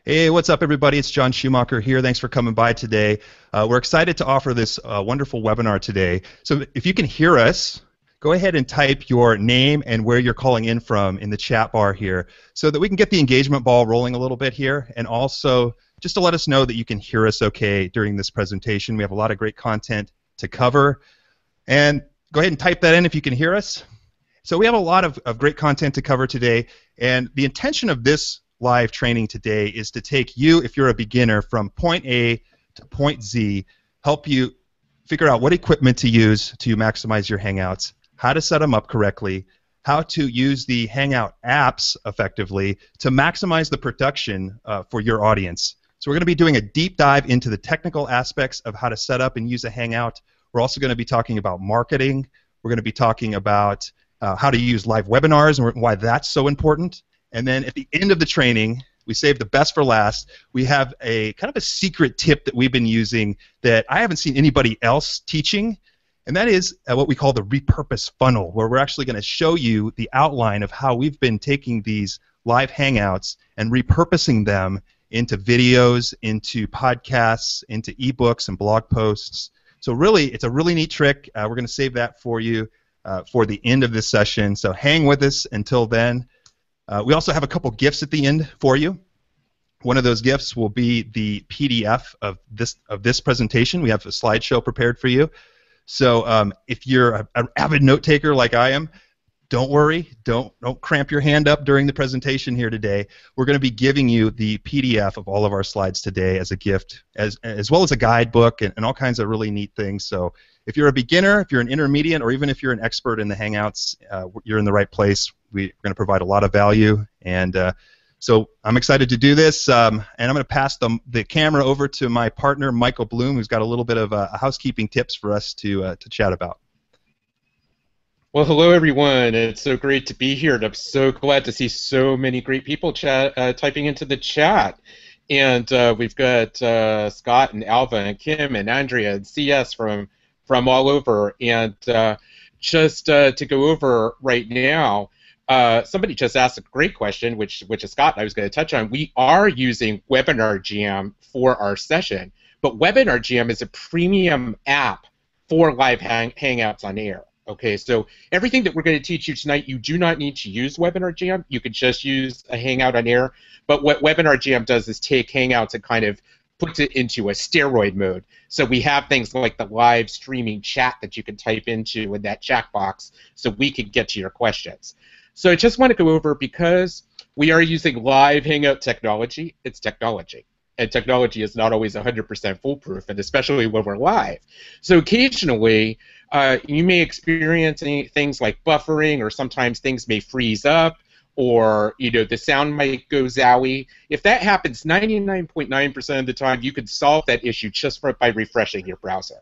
Hey, what's up, everybody? It's John Schumacher here. Thanks for coming by today. We're excited to offer this wonderful webinar today. So if you can hear us, go ahead and type your name and where you're calling in from in the chat bar here so that we can get the engagement ball rolling a little bit here, and also just to let us know that you can hear us okay during this presentation. We have a lot of great content to cover. And go ahead and type that in if you can hear us. So we have a lot of great content to cover today, and the intention of this live training today is to take you, if you're a beginner, from point A to point Z, help you figure out what equipment to use to maximize your Hangouts, how to set them up correctly, how to use the Hangout apps effectively to maximize the production for your audience. So we're going to be doing a deep dive into the technical aspects of how to set up and use a Hangout. We're also going to be talking about marketing. We're going to be talking about how to use live webinars and why that's so important. And then at the end of the training, we saved the best for last. We have a kind of a secret tip that we've been using that I haven't seen anybody else teaching, and that is what we call the repurpose funnel, where we're actually going to show you the outline of how we've been taking these live Hangouts and repurposing them into videos, into podcasts, into ebooks and blog posts. So really, it's a really neat trick. We're going to save that for you for the end of this session, so hang with us until then. We also have a couple gifts at the end for you. One of those gifts will be the PDF of this presentation. We have a slideshow prepared for you. So if you're an avid note taker like I am, don't worry. Don't cramp your hand up during the presentation here today. We're going to be giving you the PDF of all of our slides today as a gift, as well as a guidebook and all kinds of really neat things. So if you're a beginner, if you're an intermediate, or even if you're an expert in the Hangouts, you're in the right place. We're going to provide a lot of value, and so I'm excited to do this, and I'm going to pass the camera over to my partner, Michael Bloom, who's got a little bit of housekeeping tips for us to chat about. Well, hello, everyone. It's so great to be here, and I'm so glad to see so many great people typing into the chat. And we've got Scott and Alva and Kim and Andrea and CS from all over. And just to go over right now, somebody just asked a great question, which is Scott and I was going to touch on. We are using Webinar Jam for our session, but Webinar Jam is a premium app for live Hangouts on air. Okay, so everything that we're going to teach you tonight, you do not need to use Webinar Jam. You could just use a Hangout on air. But what Webinar Jam does is take Hangouts and kind of puts it into a steroid mode. So we have things like the live streaming chat that you can type into in that chat box so we can get to your questions. So I just want to go over, because we are using live Hangout technology, it's technology. And technology is not always 100% foolproof, and especially when we're live. So occasionally, you may experience things like buffering, or sometimes things may freeze up, or the sound might go zowie. If that happens 99.9% of the time, you can solve that issue just by refreshing your browser.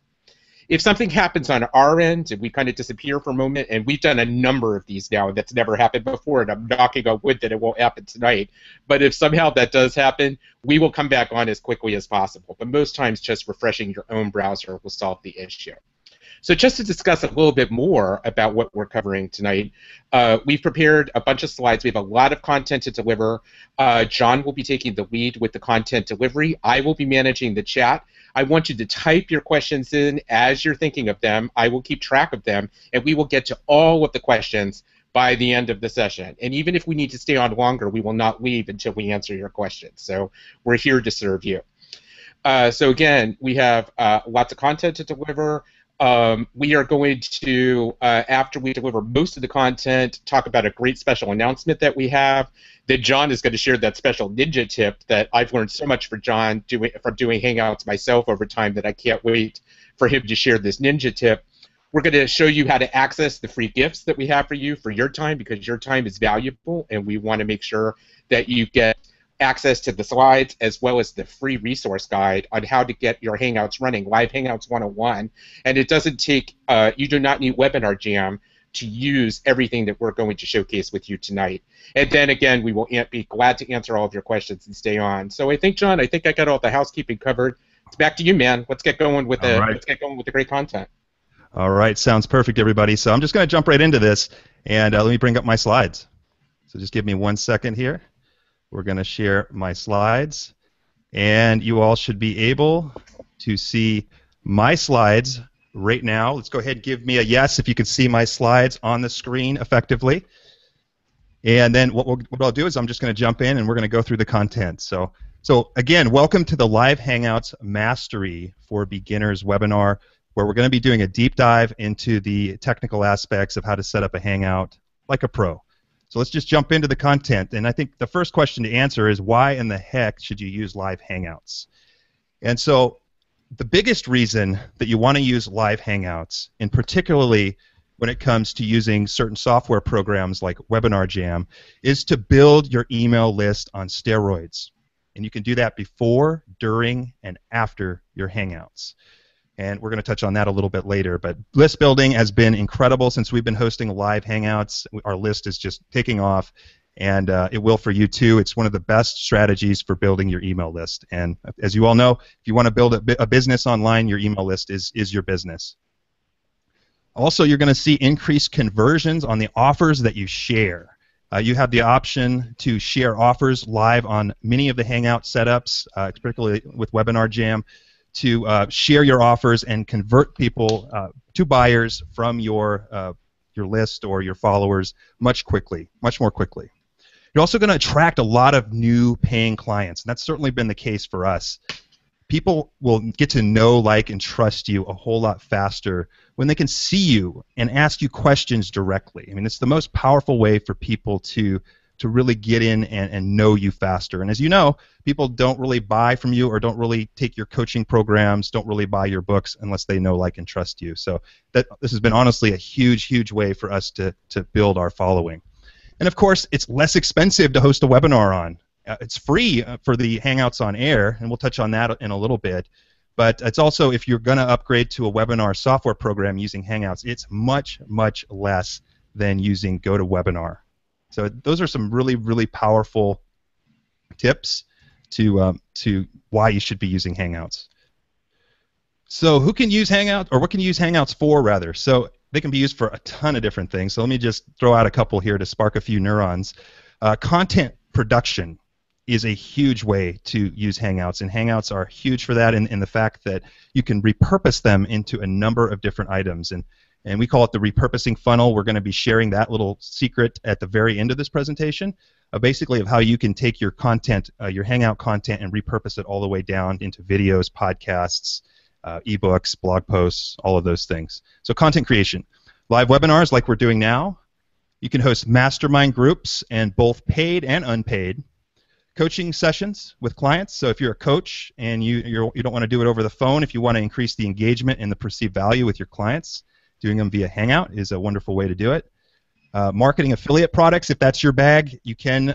If something happens on our end and we kind of disappear for a moment, and we've done a number of these now, that's never happened before, and I'm knocking on wood that it won't happen tonight, but if somehow that does happen, we will come back on as quickly as possible. But most times, just refreshing your own browser will solve the issue. So just to discuss a little bit more about what we're covering tonight, we've prepared a bunch of slides. We have a lot of content to deliver. John will be taking the lead with the content delivery. I will be managing the chat. I want you to type your questions in as you're thinking of them. I will keep track of them, and we will get to all of the questions by the end of the session. And even if we need to stay on longer, we will not leave until we answer your questions. So we're here to serve you. So again, we have lots of content to deliver. We are going to, after we deliver most of the content, talk about a great special announcement that we have. Then John is going to share that special ninja tip that I've learned so much from John from doing Hangouts myself over time that I can't wait for him to share this ninja tip. We're going to show you how to access the free gifts that we have for you for your time, because your time is valuable, and we want to make sure that you get access to the slides as well as the free resource guide on how to get your Hangouts running, Live Hangouts 101. And it doesn't take, you do not need Webinar Jam to use everything that we're going to showcase with you tonight. And then again, we will be glad to answer all of your questions and stay on. So I think, John, I think I got all the housekeeping covered. It's back to you, man. Let's get going with the great content. All right, sounds perfect, everybody. So I'm just going to jump right into this, and let me bring up my slides. So just give me 1 second here. We're going to share my slides. And you all should be able to see my slides right now. Let's go ahead and give me a yes if you can see my slides on the screen effectively. And then what I'll do is I'm just going to jump in and we're going to go through the content. So again, welcome to the Live Hangouts Mastery for Beginners webinar, where we're going to be doing a deep dive into the technical aspects of how to set up a Hangout like a pro. So let's just jump into the content. And I think the first question to answer is, why in the heck should you use Live Hangouts? And so the biggest reason that you want to use Live Hangouts, and particularly when it comes to using certain software programs like Webinar Jam, is to build your email list on steroids. And you can do that before, during, and after your Hangouts. And we're going to touch on that a little bit later. But list building has been incredible since we've been hosting Live Hangouts. Our list is just taking off, and it will for you too. It's one of the best strategies for building your email list. And as you all know, if you want to build a business online, your email list is your business. Also, you're going to see increased conversions on the offers that you share. You have the option to share offers live on many of the Hangout setups, particularly with Webinar Jam, to share your offers and convert people to buyers from your list or your followers much more quickly. You're also going to attract a lot of new paying clients, and that's certainly been the case for us. People will get to know, like, and trust you a whole lot faster when they can see you and ask you questions directly. I mean, it's the most powerful way for people to really get in and know you faster. And as you know, people don't really buy from you or don't really take your coaching programs, don't really buy your books unless they know, like, and trust you. So this has been honestly a huge, huge way for us to build our following. And of course, it's less expensive to host a webinar on. It's free for the Hangouts on Air, and we'll touch on that in a little bit. But it's also, if you're going to upgrade to a webinar software program using Hangouts, it's much, much less than using GoToWebinar. So those are some really, really powerful tips to why you should be using Hangouts. So who can use Hangouts, or what can you use Hangouts for, rather? So they can be used for a ton of different things. So let me just throw out a couple here to spark a few neurons. Content production is a huge way to use Hangouts, and Hangouts are huge for that in the fact that you can repurpose them into a number of different items. And we call it the repurposing funnel. We're going to be sharing that little secret at the very end of this presentation, basically of how you can take your content, your Hangout content, and repurpose it all the way down into videos, podcasts, ebooks, blog posts, all of those things. So content creation. Live webinars like we're doing now. You can host mastermind groups, and both paid and unpaid. Coaching sessions with clients. So if you're a coach and you don't want to do it over the phone, if you want to increase the engagement and the perceived value with your clients, doing them via Hangout is a wonderful way to do it. Marketing affiliate products, if that's your bag, you can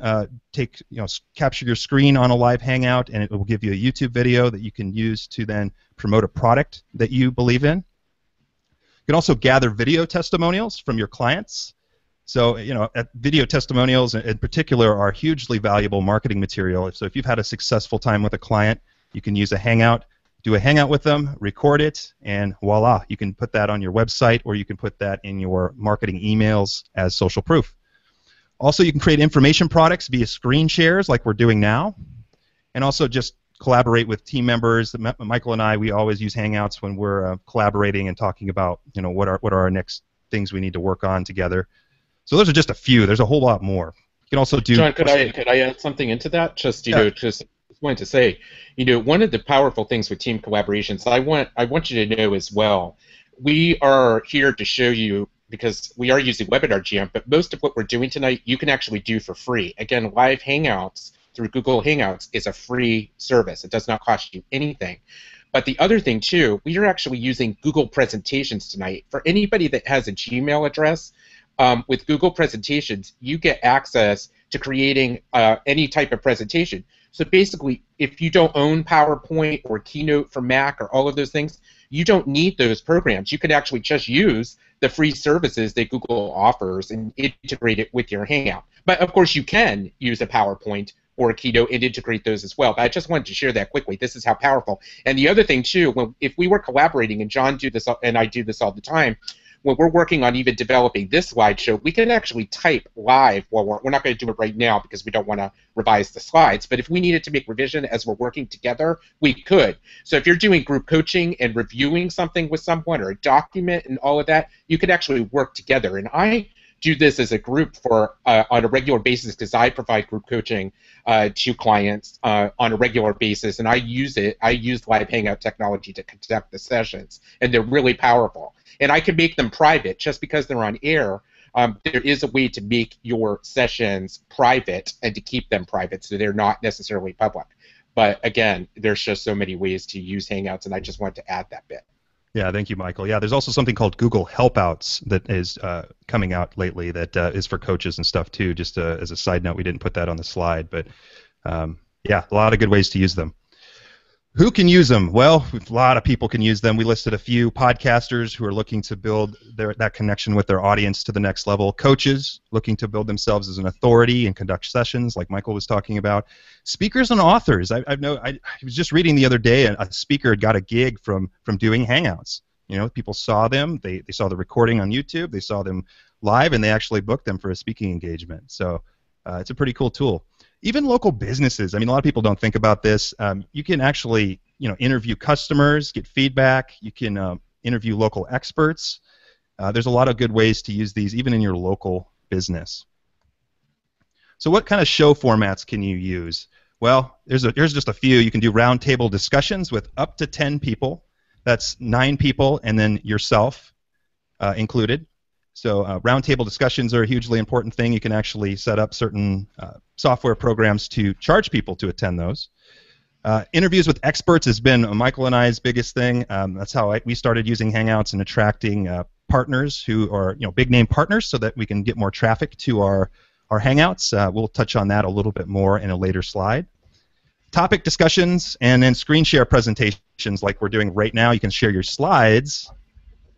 capture your screen on a live Hangout, and it will give you a YouTube video that you can use to then promote a product that you believe in. You can also gather video testimonials from your clients. So, video testimonials in particular are hugely valuable marketing material. So if you've had a successful time with a client, you can use a Hangout, do a Hangout with them, record it, and voila, you can put that on your website, or you can put that in your marketing emails as social proof. Also, you can create information products via screen shares like we're doing now, and also just collaborate with team members. Michael and I, we always use Hangouts when we're collaborating and talking about what are our next things we need to work on together. So those are just a few. There's a whole lot more. You can also do. John, could I add something into that? Just wanted to say, one of the powerful things with team collaborations, I want you to know as well. We are here to show you, because we are using Webinar Jam, but most of what we're doing tonight you can actually do for free. Again, Live Hangouts through Google Hangouts is a free service. It does not cost you anything. But the other thing too, we are actually using Google Presentations tonight. For anybody that has a Gmail address, with Google Presentations, you get access to creating any type of presentation. So basically, if you don't own PowerPoint or Keynote for Mac or all of those things, you don't need those programs. You can actually just use the free services that Google offers and integrate it with your Hangout. But of course, you can use a PowerPoint or a Keynote and integrate those as well. But I just wanted to share that quickly. This is how powerful. And the other thing too, if we were collaborating, and John do this and I do this all the time, when we're working on even developing this slideshow, we can actually type live. Well, we're not going to do it right now because we don't want to revise the slides, but if we needed to make revision as we're working together, we could. So if you're doing group coaching and reviewing something with someone or a document and all of that, you can actually work together. And I do this as a group for on a regular basis because I provide group coaching to clients on a regular basis, and I use it. I use live Hangout technology to conduct the sessions, and they're really powerful. And I can make them private just because they're on air. There is a way to make your sessions private and to keep them private so they're not necessarily public. But again, there's just so many ways to use Hangouts, and I just wanted to add that bit. Yeah, thank you, Michael. Yeah, there's also something called Google Helpouts that is coming out lately that is for coaches and stuff too. Just as a side note, we didn't put that on the slide, but yeah, a lot of good ways to use them. Who can use them? Well, a lot of people can use them. We listed a few: podcasters who are looking to build that connection with their audience to the next level, coaches looking to build themselves as an authority and conduct sessions like Michael was talking about, speakers and authors. I was just reading the other day a speaker had got a gig from doing Hangouts. You know, people saw them, they saw the recording on YouTube, they saw them live, and they actually booked them for a speaking engagement. So it's a pretty cool tool. Even local businesses. I mean, a lot of people don't think about this. You can actually, interview customers, get feedback. You can interview local experts. There's a lot of good ways to use these, even in your local business. So, what kind of show formats can you use? Well, here's just a few. You can do roundtable discussions with up to 10 people. That's 9 people, and then yourself included. So roundtable discussions are a hugely important thing. You can actually set up certain software programs to charge people to attend those. Interviews with experts has been Michael and I's biggest thing. That's how we started using Hangouts and attracting partners who are big name partners so that we can get more traffic to our Hangouts. We'll touch on that a little bit more in a later slide. Topic discussions and then screen share presentations like we're doing right now. You can share your slides,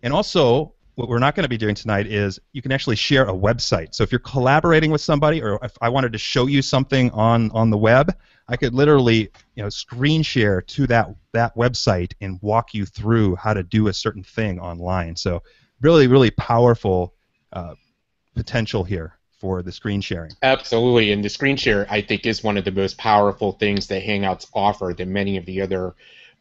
and also what we're not going to be doing tonight is you can actually share a website. So if you're collaborating with somebody, or if I wanted to show you something on the web, I could literally screen share to that website and walk you through how to do a certain thing online. So really, really powerful potential here for the screen sharing. Absolutely, and the screen share, I think, is one of the most powerful things that Hangouts offer that many of the other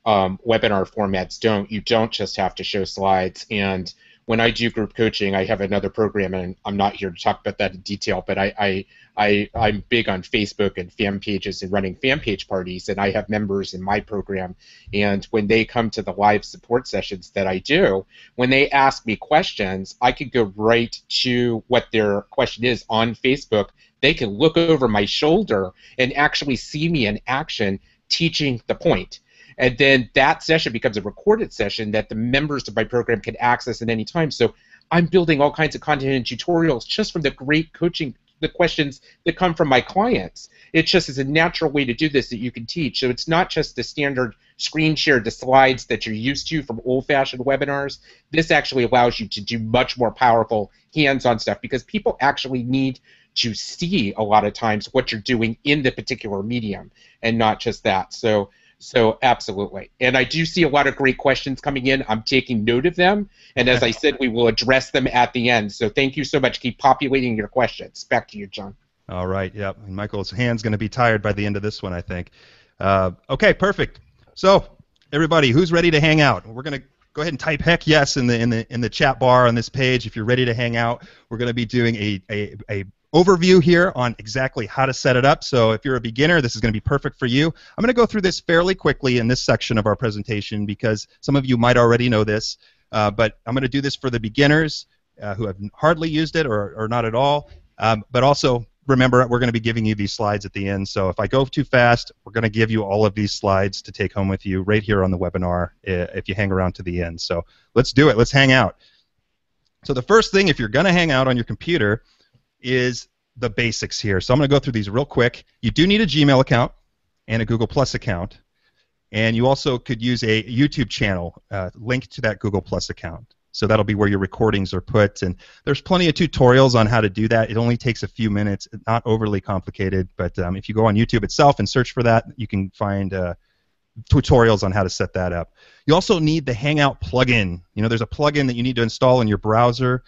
webinar formats don't. You don't just have to show slides. And when I do group coaching, I have another program, and I'm not here to talk about that in detail, but I'm big on Facebook and fan pages and running fan page parties, and I have members in my program, and when they come to the live support sessions that I do, when they ask me questions, I can go right to what their question is on Facebook. They can look over my shoulder and actually see me in action teaching the point. And then that session becomes a recorded session that the members of my program can access at any time. So I'm building all kinds of content and tutorials just from the great coaching, the questions that come from my clients. It just is a natural way to do this that you can teach. So it's not just the standard screen share, the slides that you're used to from old-fashioned webinars. This actually allows you to do much more powerful hands-on stuff because people actually need to see a lot of times what you're doing in the particular medium and not just that. So absolutely. And I do see a lot of great questions coming in. I'm taking note of them. And as I said, we will address them at the end. So thank you so much. Keep populating your questions. Back to you, John. All right. Yep. And Michael's hand's going to be tired by the end of this one, I think. Okay, perfect. So everybody, who's ready to hang out? We're going to go ahead and type heck yes in the chat bar on this page if you're ready to hang out. We're going to be doing a overview here on exactly how to set it up. So if you're a beginner, this is going to be perfect for you. I'm going to go through this fairly quickly in this section of our presentation because some of you might already know this, but I'm going to do this for the beginners who have hardly used it or not at all. But also remember, we're going to be giving you these slides at the end. So if I go too fast, we're going to give you all of these slides to take home with you right here on the webinar if you hang around to the end. So let's do it. Let's hang out. So the first thing, if you're going to hang out on your computer, is the basics here. So I'm going to go through these real quick. You do need a Gmail account and a Google Plus account, and you also could use a YouTube channel linked to that Google Plus account. So that'll be where your recordings are put, and there's plenty of tutorials on how to do that. It only takes a few minutes, not overly complicated, but if you go on YouTube itself and search for that, you can find tutorials on how to set that up. You also need the Hangout plugin. There's a plugin that you need to install in your browser.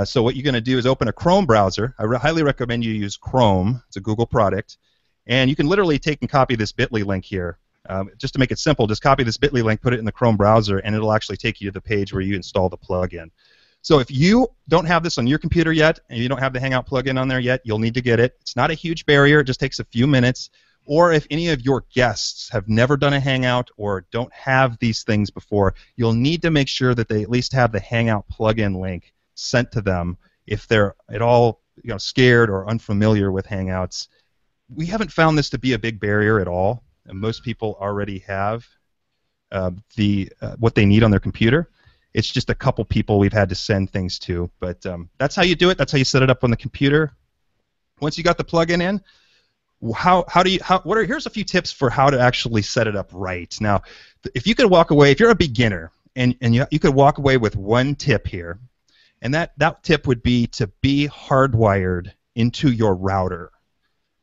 So what you're going to do is open a Chrome browser. I highly recommend you use Chrome. It's a Google product. And you can literally take and copy this bit.ly link here. Just to make it simple, just copy this bit.ly link, put it in the Chrome browser, and it'll actually take you to the page where you install the plugin. So if you don't have this on your computer yet, and you don't have the Hangout plugin on there yet, you'll need to get it. It's not a huge barrier. It just takes a few minutes. Or if any of your guests have never done a Hangout or don't have these things before, you'll need to make sure that they at least have the Hangout plugin link sent to them if they're at all scared or unfamiliar with Hangouts. We haven't found this to be a big barrier at all. And most people already have what they need on their computer. It's just a couple people we've had to send things to. But that's how you do it. That's how you set it up on the computer. Once you got the plugin in, here's a few tips for how to actually set it up right. Now, if you could walk away, if you're a beginner, and you could walk away with one tip here, and that tip would be to be hardwired into your router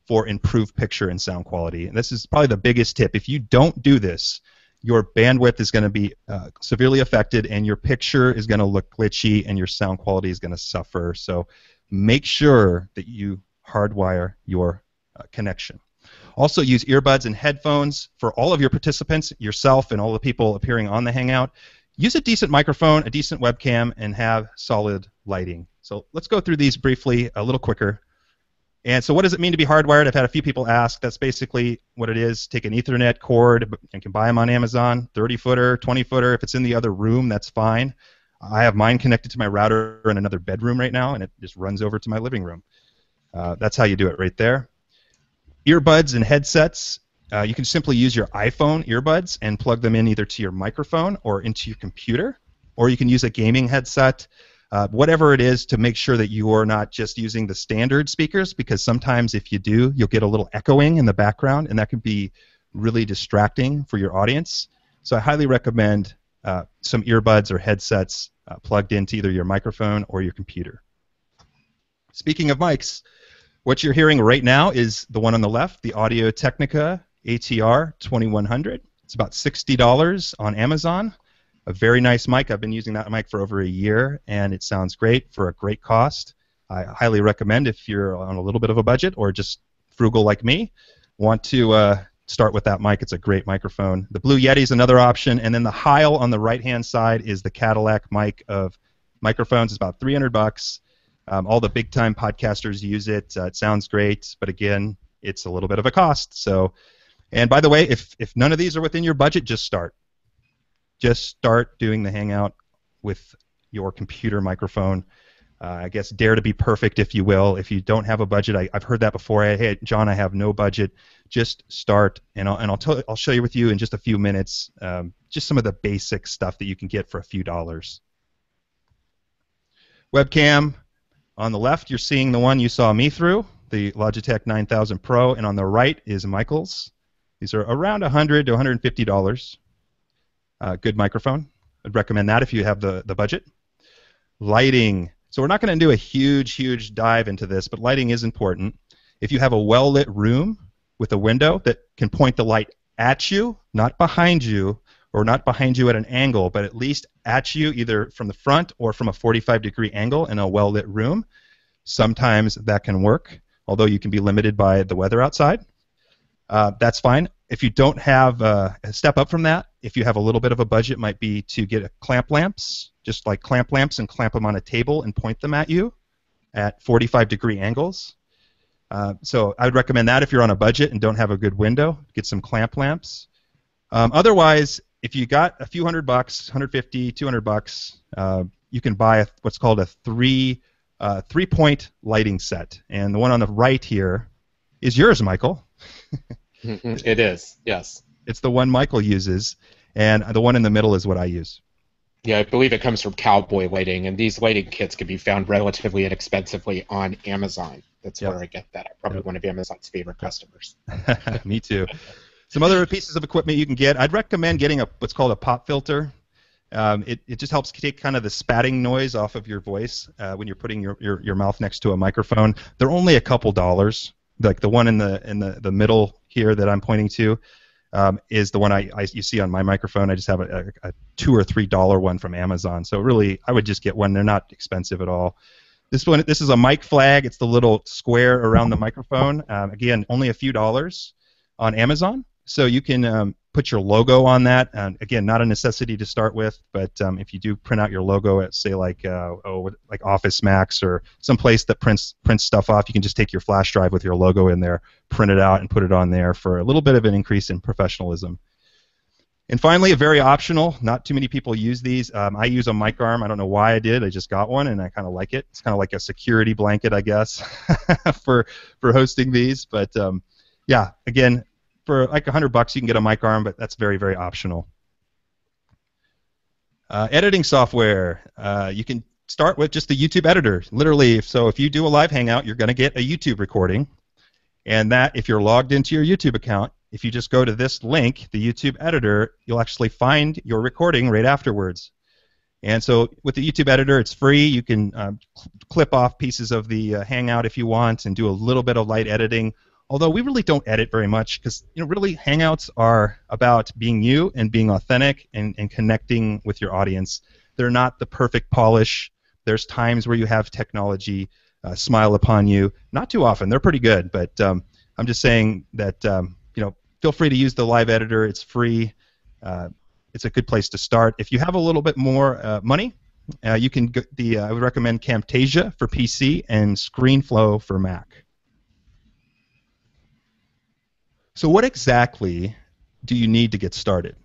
for improved picture and sound quality. And this is probably the biggest tip. If you don't do this, your bandwidth is going to be severely affected, and your picture is going to look glitchy, and your sound quality is going to suffer. So make sure that you hardwire your connection. Also use earbuds and headphones for all of your participants, yourself and all the people appearing on the Hangout. Use a decent microphone, a decent webcam, and have solid lighting. So let's go through these briefly a little quicker. And so what does it mean to be hardwired? I've had a few people ask. That's basically what it is. Take an Ethernet cord, and can buy them on Amazon, 30-footer, 20-footer. If it's in the other room, that's fine. I have mine connected to my router in another bedroom right now, and it just runs over to my living room. That's how you do it right there. Earbuds and headsets. You can simply use your iPhone earbuds and plug them in either to your microphone or into your computer, or you can use a gaming headset. Whatever it is, to make sure that you are not just using the standard speakers, because sometimes if you do, you'll get a little echoing in the background, and that can be really distracting for your audience. So I highly recommend some earbuds or headsets plugged into either your microphone or your computer. Speaking of mics, what you're hearing right now is the one on the left, the Audio Technica ATR 2100. It's about $60 on Amazon. A very nice mic. I've been using that mic for over a year, and it sounds great for a great cost. I highly recommend, if you're on a little bit of a budget or just frugal like me, want to start with that mic. It's a great microphone. The Blue Yeti is another option, and then the Heil on the right-hand side is the Cadillac mic of microphones. It's about $300. All the big-time podcasters use it. It sounds great, but again, it's a little bit of a cost. So, and by the way, if none of these are within your budget, just start. Just start doing the Hangout with your computer microphone. I guess dare to be perfect, if you will. If you don't have a budget, I've heard that before. Hey, John, I have no budget. Just start, and I'll show you with you in just a few minutes. Just some of the basic stuff that you can get for a few dollars. Webcam. On the left, you're seeing the one you saw me through, the Logitech 9000 Pro, and on the right is Michael's. These are around $100 to $150. Good microphone. I'd recommend that if you have the budget. Lighting. So we're not going to do a huge dive into this, but lighting is important. If you have a well-lit room with a window that can point the light at you, not behind you, or not behind you at an angle, but at least at you, either from the front or from a 45-degree angle in a well-lit room, sometimes that can work, although you can be limited by the weather outside. That's fine. If you don't have a step up from that, if you have a little bit of a budget, might be to get clamp lamps, just like clamp lamps, and clamp them on a table and point them at you at 45-degree angles. So I would recommend that if you're on a budget and don't have a good window, get some clamp lamps. Otherwise, if you got a few $100, $150, $200, you can buy what's called a three-point lighting set. And the one on the right here is yours, Michael. It is, yes. It's the one Michael uses, and the one in the middle is what I use. Yeah, I believe it comes from Cowboy Lighting, and these lighting kits can be found relatively inexpensively on Amazon. That's where I get that. I'm probably one of Amazon's favorite customers. Me too. Some other pieces of equipment you can get. I'd recommend getting what's called a pop filter. It just helps take kind of the spatting noise off of your voice when you're putting your mouth next to a microphone. They're only a couple dollars. Like the one in the middle here that I'm pointing to, is the one you see on my microphone. I just have a $2 or $3 one from Amazon. So really, I would just get one. They're not expensive at all. This is a mic flag. It's the little square around the microphone. Again, only a few dollars on Amazon. So you can put your logo on that. Again, not a necessity to start with, but if you do print out your logo at, say, like Office Max or some place that prints stuff off, you can just take your flash drive with your logo in there, print it out, and put it on there for a little bit of an increase in professionalism. And finally, a very optional, not too many people use these. I use a mic arm. I don't know why I did. I just got one, and I kind of like it. It's kind of like a security blanket, I guess, for hosting these. But yeah, again, for like $100, you can get a mic arm, but that's very, very optional. Editing software. You can start with just the YouTube editor. Literally, so if you do a live Hangout, you're going to get a YouTube recording. And that, if you're logged into your YouTube account, if you just go to this link, the YouTube editor, you'll actually find your recording right afterwards. And so with the YouTube editor, it's free. You can clip off pieces of the Hangout if you want and do a little bit of light editing. Although we really don't edit very much because really Hangouts are about being you and being authentic and connecting with your audience. They're not the perfect polish. There's times where you have technology smile upon you. Not too often. They're pretty good, but I'm just saying that feel free to use the live editor. It's free. It's a good place to start. If you have a little bit more money, you can go I would recommend Camtasia for PC and ScreenFlow for Mac. So what exactly do you need to get started?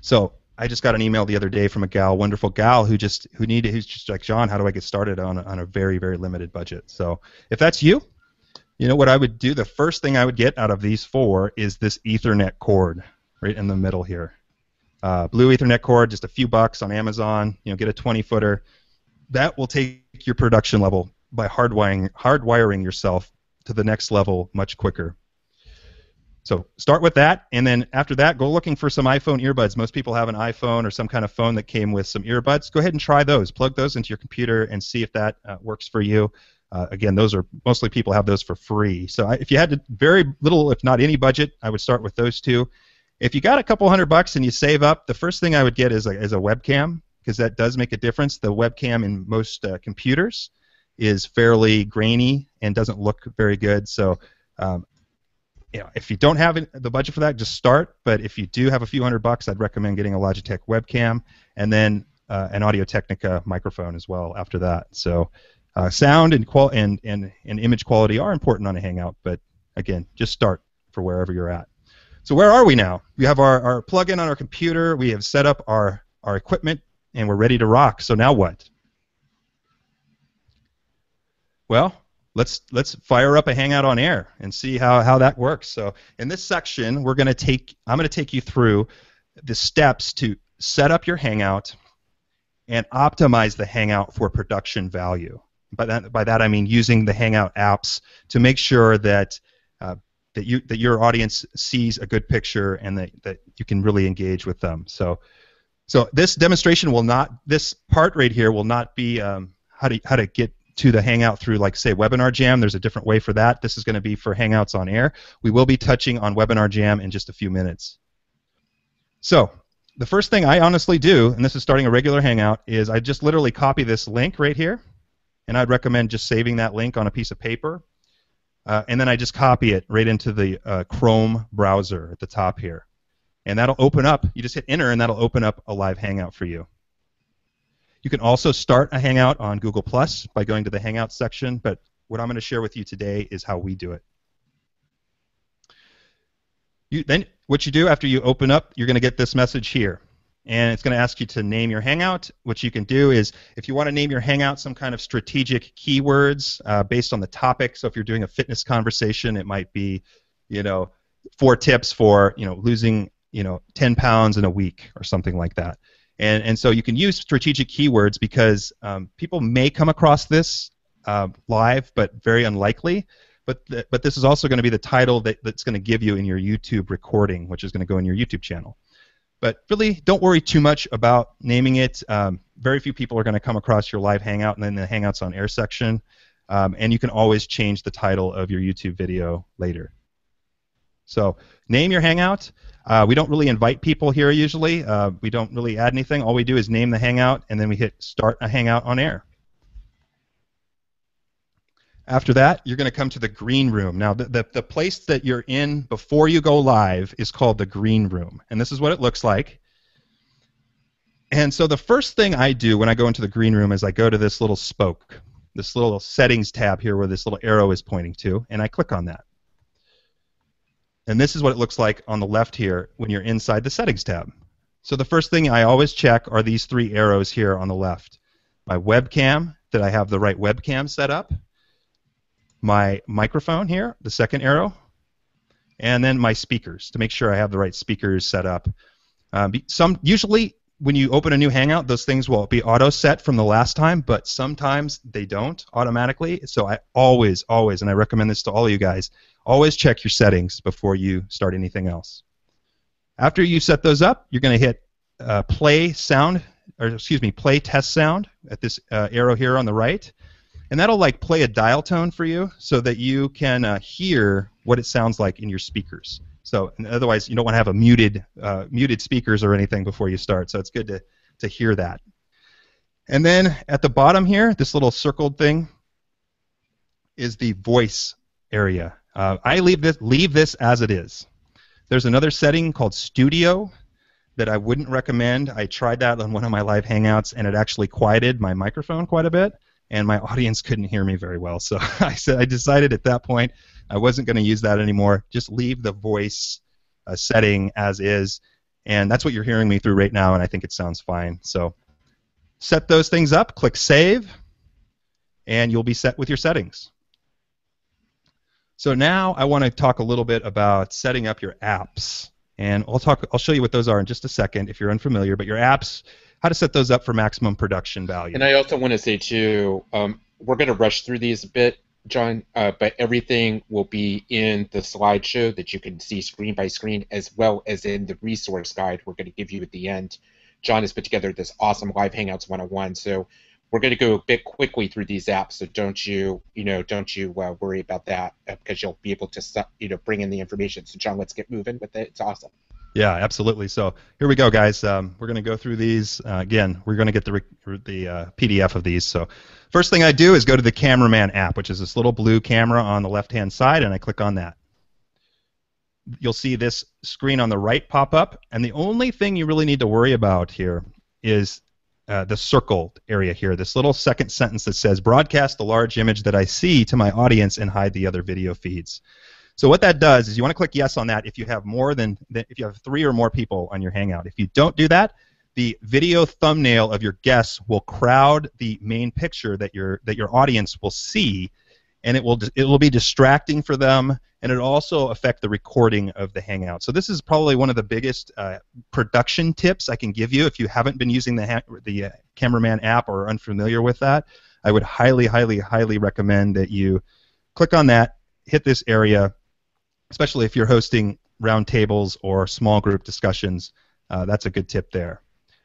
So I just got an email the other day from a gal, wonderful gal, who's just like, John, how do I get started on a very, very limited budget? So if that's you, what I would do, the first thing I would get out of these four is this Ethernet cord right in the middle here. Blue Ethernet cord, just a few bucks on Amazon. Get a 20-footer. That will take your production level by hardwiring yourself to the next level much quicker. So start with that, and then after that, go looking for some iPhone earbuds. Most people have an iPhone or some kind of phone that came with some earbuds. Go ahead and try those. Plug those into your computer and see if that works for you. Again, those are mostly people have those for free. So if you had very little, if not any budget, I would start with those two. If you got a couple $100 and you save up, the first thing I would get is a webcam, because that does make a difference. The webcam in most computers is fairly grainy and doesn't look very good. So if you don't have the budget for that, just start. But if you do have a few $100, I'd recommend getting a Logitech webcam and then an Audio-Technica microphone as well after that. So sound and image quality are important on a Hangout, but again, just start for wherever you're at. So where are we now? We have our plug-in on our computer. We have set up our equipment, and we're ready to rock. So now what? Well, let's fire up a Hangout on air and see how that works. So in this section, I'm going to take you through the steps to set up your Hangout and optimize the Hangout for production value. By that I mean using the Hangout apps to make sure that your audience sees a good picture and that you can really engage with them. So this demonstration this part right here will not be how to get to the Hangout through, like, say, Webinar Jam. There's a different way for that. This is going to be for Hangouts on air. We will be touching on Webinar Jam in just a few minutes. So the first thing I honestly do, and this is starting a regular Hangout, is I just literally copy this link right here, and I'd recommend just saving that link on a piece of paper, and then I just copy it right into the Chrome browser at the top here. And that'll open up, you just hit enter, and that'll open up a live Hangout for you. You can also start a Hangout on Google Plus by going to the Hangout section, but what I'm going to share with you today is how we do it. Then what you do after you open up, you're going to get this message here. And it's going to ask you to name your Hangout. What you can do is, if you want to name your Hangout some kind of strategic keywords based on the topic, so if you're doing a fitness conversation, it might be, 4 tips for, losing, 10 pounds in a week or something like that. And so you can use strategic keywords because people may come across this live, but very unlikely. But this is also going to be the title that's going to give you in your YouTube recording, which is going to go in your YouTube channel. But really, don't worry too much about naming it. Very few people are going to come across your live Hangout and then the Hangouts on Air section. And you can always change the title of your YouTube video later. So name your Hangout. We don't really invite people here usually. We don't really add anything. All we do is name the Hangout, and then we hit Start a Hangout on Air. After that, you're going to come to the green room. Now, the place that you're in before you go live is called the green room, and this is what it looks like. And so the first thing I do when I go into the green room is I go to this little spoke, this little settings tab here where this little arrow is pointing to, and I click on that. And this is what it looks like on the left here when you're inside the settings tab. So the first thing I always check are these three arrows here on the left. My webcam, that I have the right webcam set up. My microphone here, the second arrow. And then my speakers, to make sure I have the right speakers set up. Usually, when you open a new Hangout, those things will be auto-set from the last time, but sometimes they don't automatically. So I always, and I recommend this to all of you guys, always check your settings before you start anything else. After you set those up, you're going to hit play test sound at this arrow here on the right. And that'll like play a dial tone for you so that you can hear what it sounds like in your speakers. So otherwise, you don't want to have a muted speakers or anything before you start. So it's good to hear that. And then at the bottom here, this little circled thing is the voice area. I leave this as it is. There's another setting called Studio that I wouldn't recommend. I tried that on one of my live Hangouts, and it actually quieted my microphone quite a bit, and my audience couldn't hear me very well. So I decided at that point I wasn't going to use that anymore. Just leave the voice setting as is, and that's what you're hearing me through right now, and I think it sounds fine. So set those things up, click Save, and you'll be set with your settings. So now I want to talk a little bit about setting up your apps, and I'll show you what those are in just a second if you're unfamiliar. But your apps, how to set those up for maximum production value. And I also want to say too, we're going to rush through these a bit, John, but everything will be in the slideshow that you can see screen by screen, as well as in the resource guide we're going to give you at the end. John has put together this awesome Live Hangouts 101, so we're going to go a bit quickly through these apps, so don't you worry about that, because you'll be able to bring in the information. So John, let's get moving with it. It's awesome. Yeah, absolutely. So here we go, guys. We're going to go through these. Again, we're going to get the PDF of these. So first thing I do is go to the Cameraman app, which is this little blue camera on the left-hand side, and I click on that. You'll see this screen on the right pop up, and the only thing you really need to worry about here is the circled area here, this little second sentence that says, broadcast the large image that I see to my audience and hide the other video feeds. So what that does is you want to click yes on that if you have if you have 3 or more people on your Hangout. If you don't do that, the video thumbnail of your guests will crowd the main picture that your audience will see, and it will be distracting for them, and it'll also affect the recording of the Hangout. So this is probably one of the biggest production tips I can give you if you haven't been using the Cameraman app or are unfamiliar with that. I would highly, highly, highly recommend that you click on that, hit this area, especially if you're hosting roundtables or small group discussions. That's a good tip there.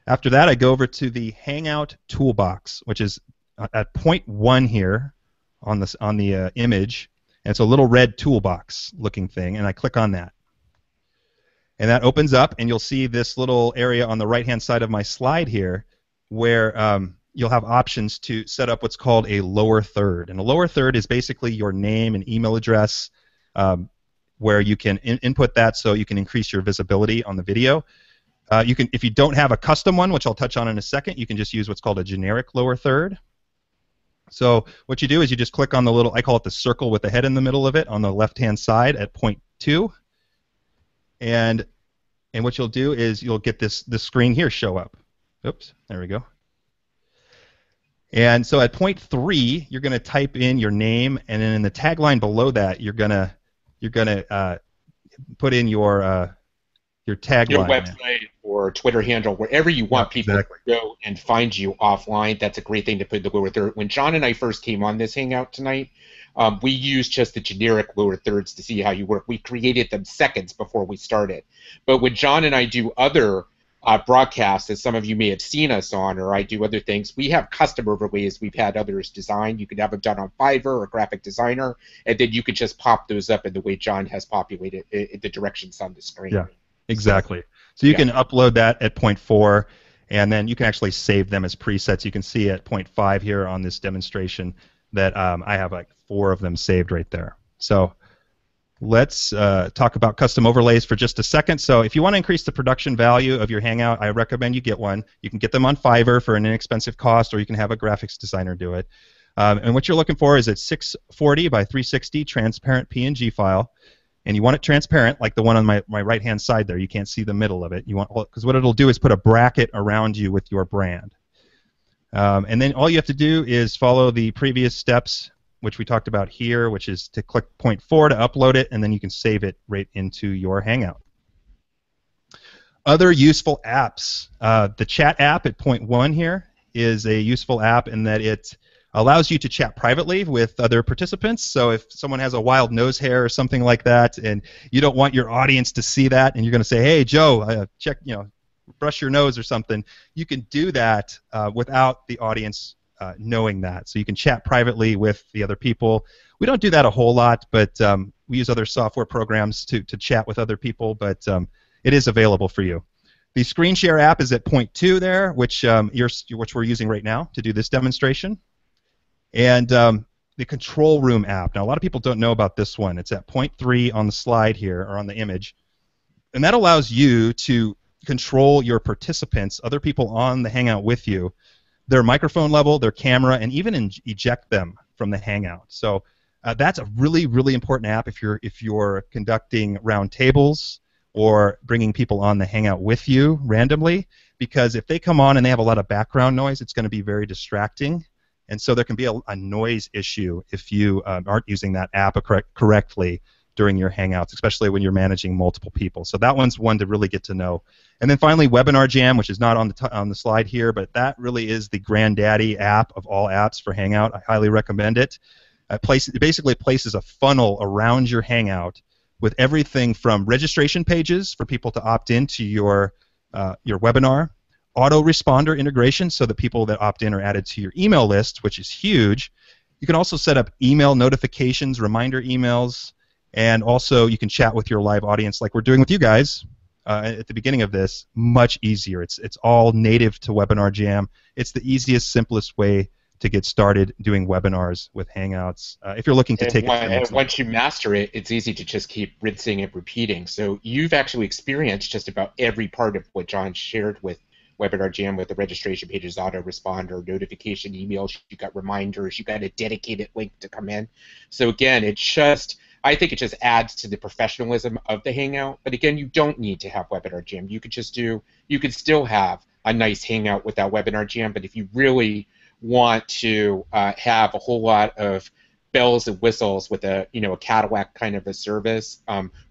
After that, I go over to the Hangout toolbox, which is at point 1 here on the image, and it's a little red toolbox looking thing, and I click on that. And that opens up, and you'll see this little area on the right-hand side of my slide here where you'll have options to set up what's called a lower third. And a lower third is basically your name and email address, where you can input that so you can increase your visibility on the video. If you don't have a custom one, which I'll touch on in a second, you can just use what's called a generic lower third. So what you do is you just click on the little, I call it the circle with the head in the middle of it on the left-hand side at point 2. And what you'll do is you'll get this screen here show up. Oops, there we go. And so at point 3, you're going to type in your name, and then in the tagline below that, you're gonna put in your tagline. Your website or Twitter handle, wherever you want people to go and find you offline. That's a great thing to put in the lower third. When John and I first came on this Hangout tonight, we used just the generic lower thirds to see how you work. We created them seconds before we started. But when John and I do other broadcasts that some of you may have seen us on, or I do other things, we have custom overlays we've had others design. You could have them done on Fiverr or Graphic Designer, and then you could just pop those up in the way John has populated the directions on the screen. Yeah, exactly. So you can upload that at point 4, and then you can actually save them as presets. You can see at point 5 here on this demonstration that I have like 4 of them saved right there. So let's talk about custom overlays for just a second. So if you want to increase the production value of your Hangout, I recommend you get one. You can get them on Fiverr for an inexpensive cost, or you can have a graphics designer do it. And what you're looking for is a 640 by 360 transparent PNG file. And you want it transparent, like the one on my right-hand side there. You can't see the middle of it. You want, because what it'll do is put a bracket around you with your brand. And then all you have to do is follow the previous steps, which we talked about here, which is to click point 4 to upload it, and then you can save it right into your Hangout. Other useful apps. The chat app at point 1 here is a useful app in that it allows you to chat privately with other participants. So if someone has a wild nose hair or something like that, and you don't want your audience to see that, and you're going to say, "Hey, Joe, check, brush your nose" or something, you can do that without the audience knowing that. So you can chat privately with the other people. We don't do that a whole lot, but we use other software programs to chat with other people, but it is available for you. The screen share app is at point 2 there, which we're using right now to do this demonstration. And the control room app. Now, a lot of people don't know about this one. It's at point 3 on the slide here, or on the image. And that allows you to control your participants, other people on the Hangout with you, their microphone level, their camera, and even eject them from the Hangout. So that's a really, really important app if you're conducting round tables or bringing people on the Hangout with you randomly, because if they come on and they have a lot of background noise, it's going to be very distracting. And so there can be a noise issue if you aren't using that app correctly during your Hangouts, especially when you're managing multiple people. So that one's one to really get to know. And then finally, Webinar Jam, which is not on the slide here, but that really is the granddaddy app of all apps for Hangout. I highly recommend it. It basically places a funnel around your Hangout with everything from registration pages for people to opt into your webinar, autoresponder integration so that people that opt in are added to your email list, which is huge. You can also set up email notifications, reminder emails, and also you can chat with your live audience like we're doing with you guys at the beginning of this. Much easier. It's all native to Webinar Jam. It's the easiest, simplest way to get started doing webinars with Hangouts. If you're looking to take it. Once you master it, it's easy to just keep rinsing and repeating. So you've actually experienced just about every part of what John shared with Webinar Jam, with the registration pages, autoresponder, notification emails. You got reminders. You got a dedicated link to come in. So again, I think it just adds to the professionalism of the Hangout. But again, you don't need to have Webinar Jam. You could still have a nice Hangout without Webinar Jam. But if you really want to have a whole lot of bells and whistles with a Cadillac kind of a service,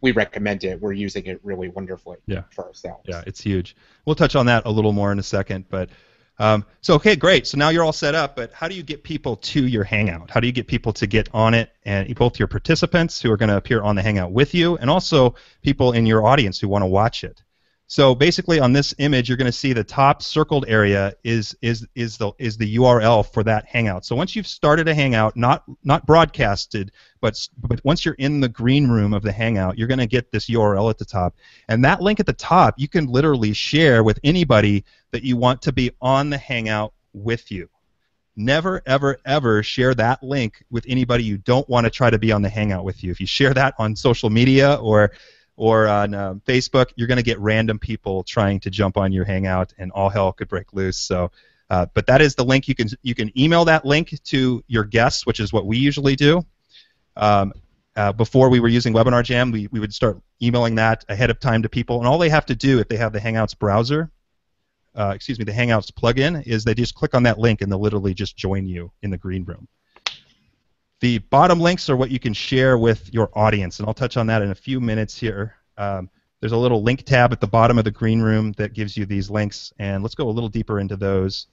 we recommend it. We're using it really wonderfully for ourselves. Yeah, it's huge. We'll touch on that a little more in a second, but so okay, great. So now you're all set up, but how do you get people to your Hangout? How do you get people to get on it, and both your participants who are going to appear on the Hangout with you, and also people in your audience who want to watch it? So basically, on this image, you're going to see the top circled area is the URL for that Hangout. So once you've started a Hangout, not broadcasted, but once you're in the green room of the Hangout, you're going to get this URL at the top. And that link at the top, you can literally share with anybody that you want to be on the Hangout with you. Never, ever, ever share that link with anybody you don't want to try to be on the Hangout with you. If you share that on social media or on Facebook, you're going to get random people trying to jump on your Hangout, and all hell could break loose. So, but that is the link. You can email that link to your guests, which is what we usually do. Before we were using Webinar Jam, we would start emailing that ahead of time to people, and all they have to do if they have the Hangouts browser, the Hangouts plugin, is they just click on that link and they'll literally just join you in the green room. The bottom links are what you can share with your audience, and I'll touch on that in a few minutes here. There's a little link tab at the bottom of the green room that gives you these links, and let's go a little deeper into those.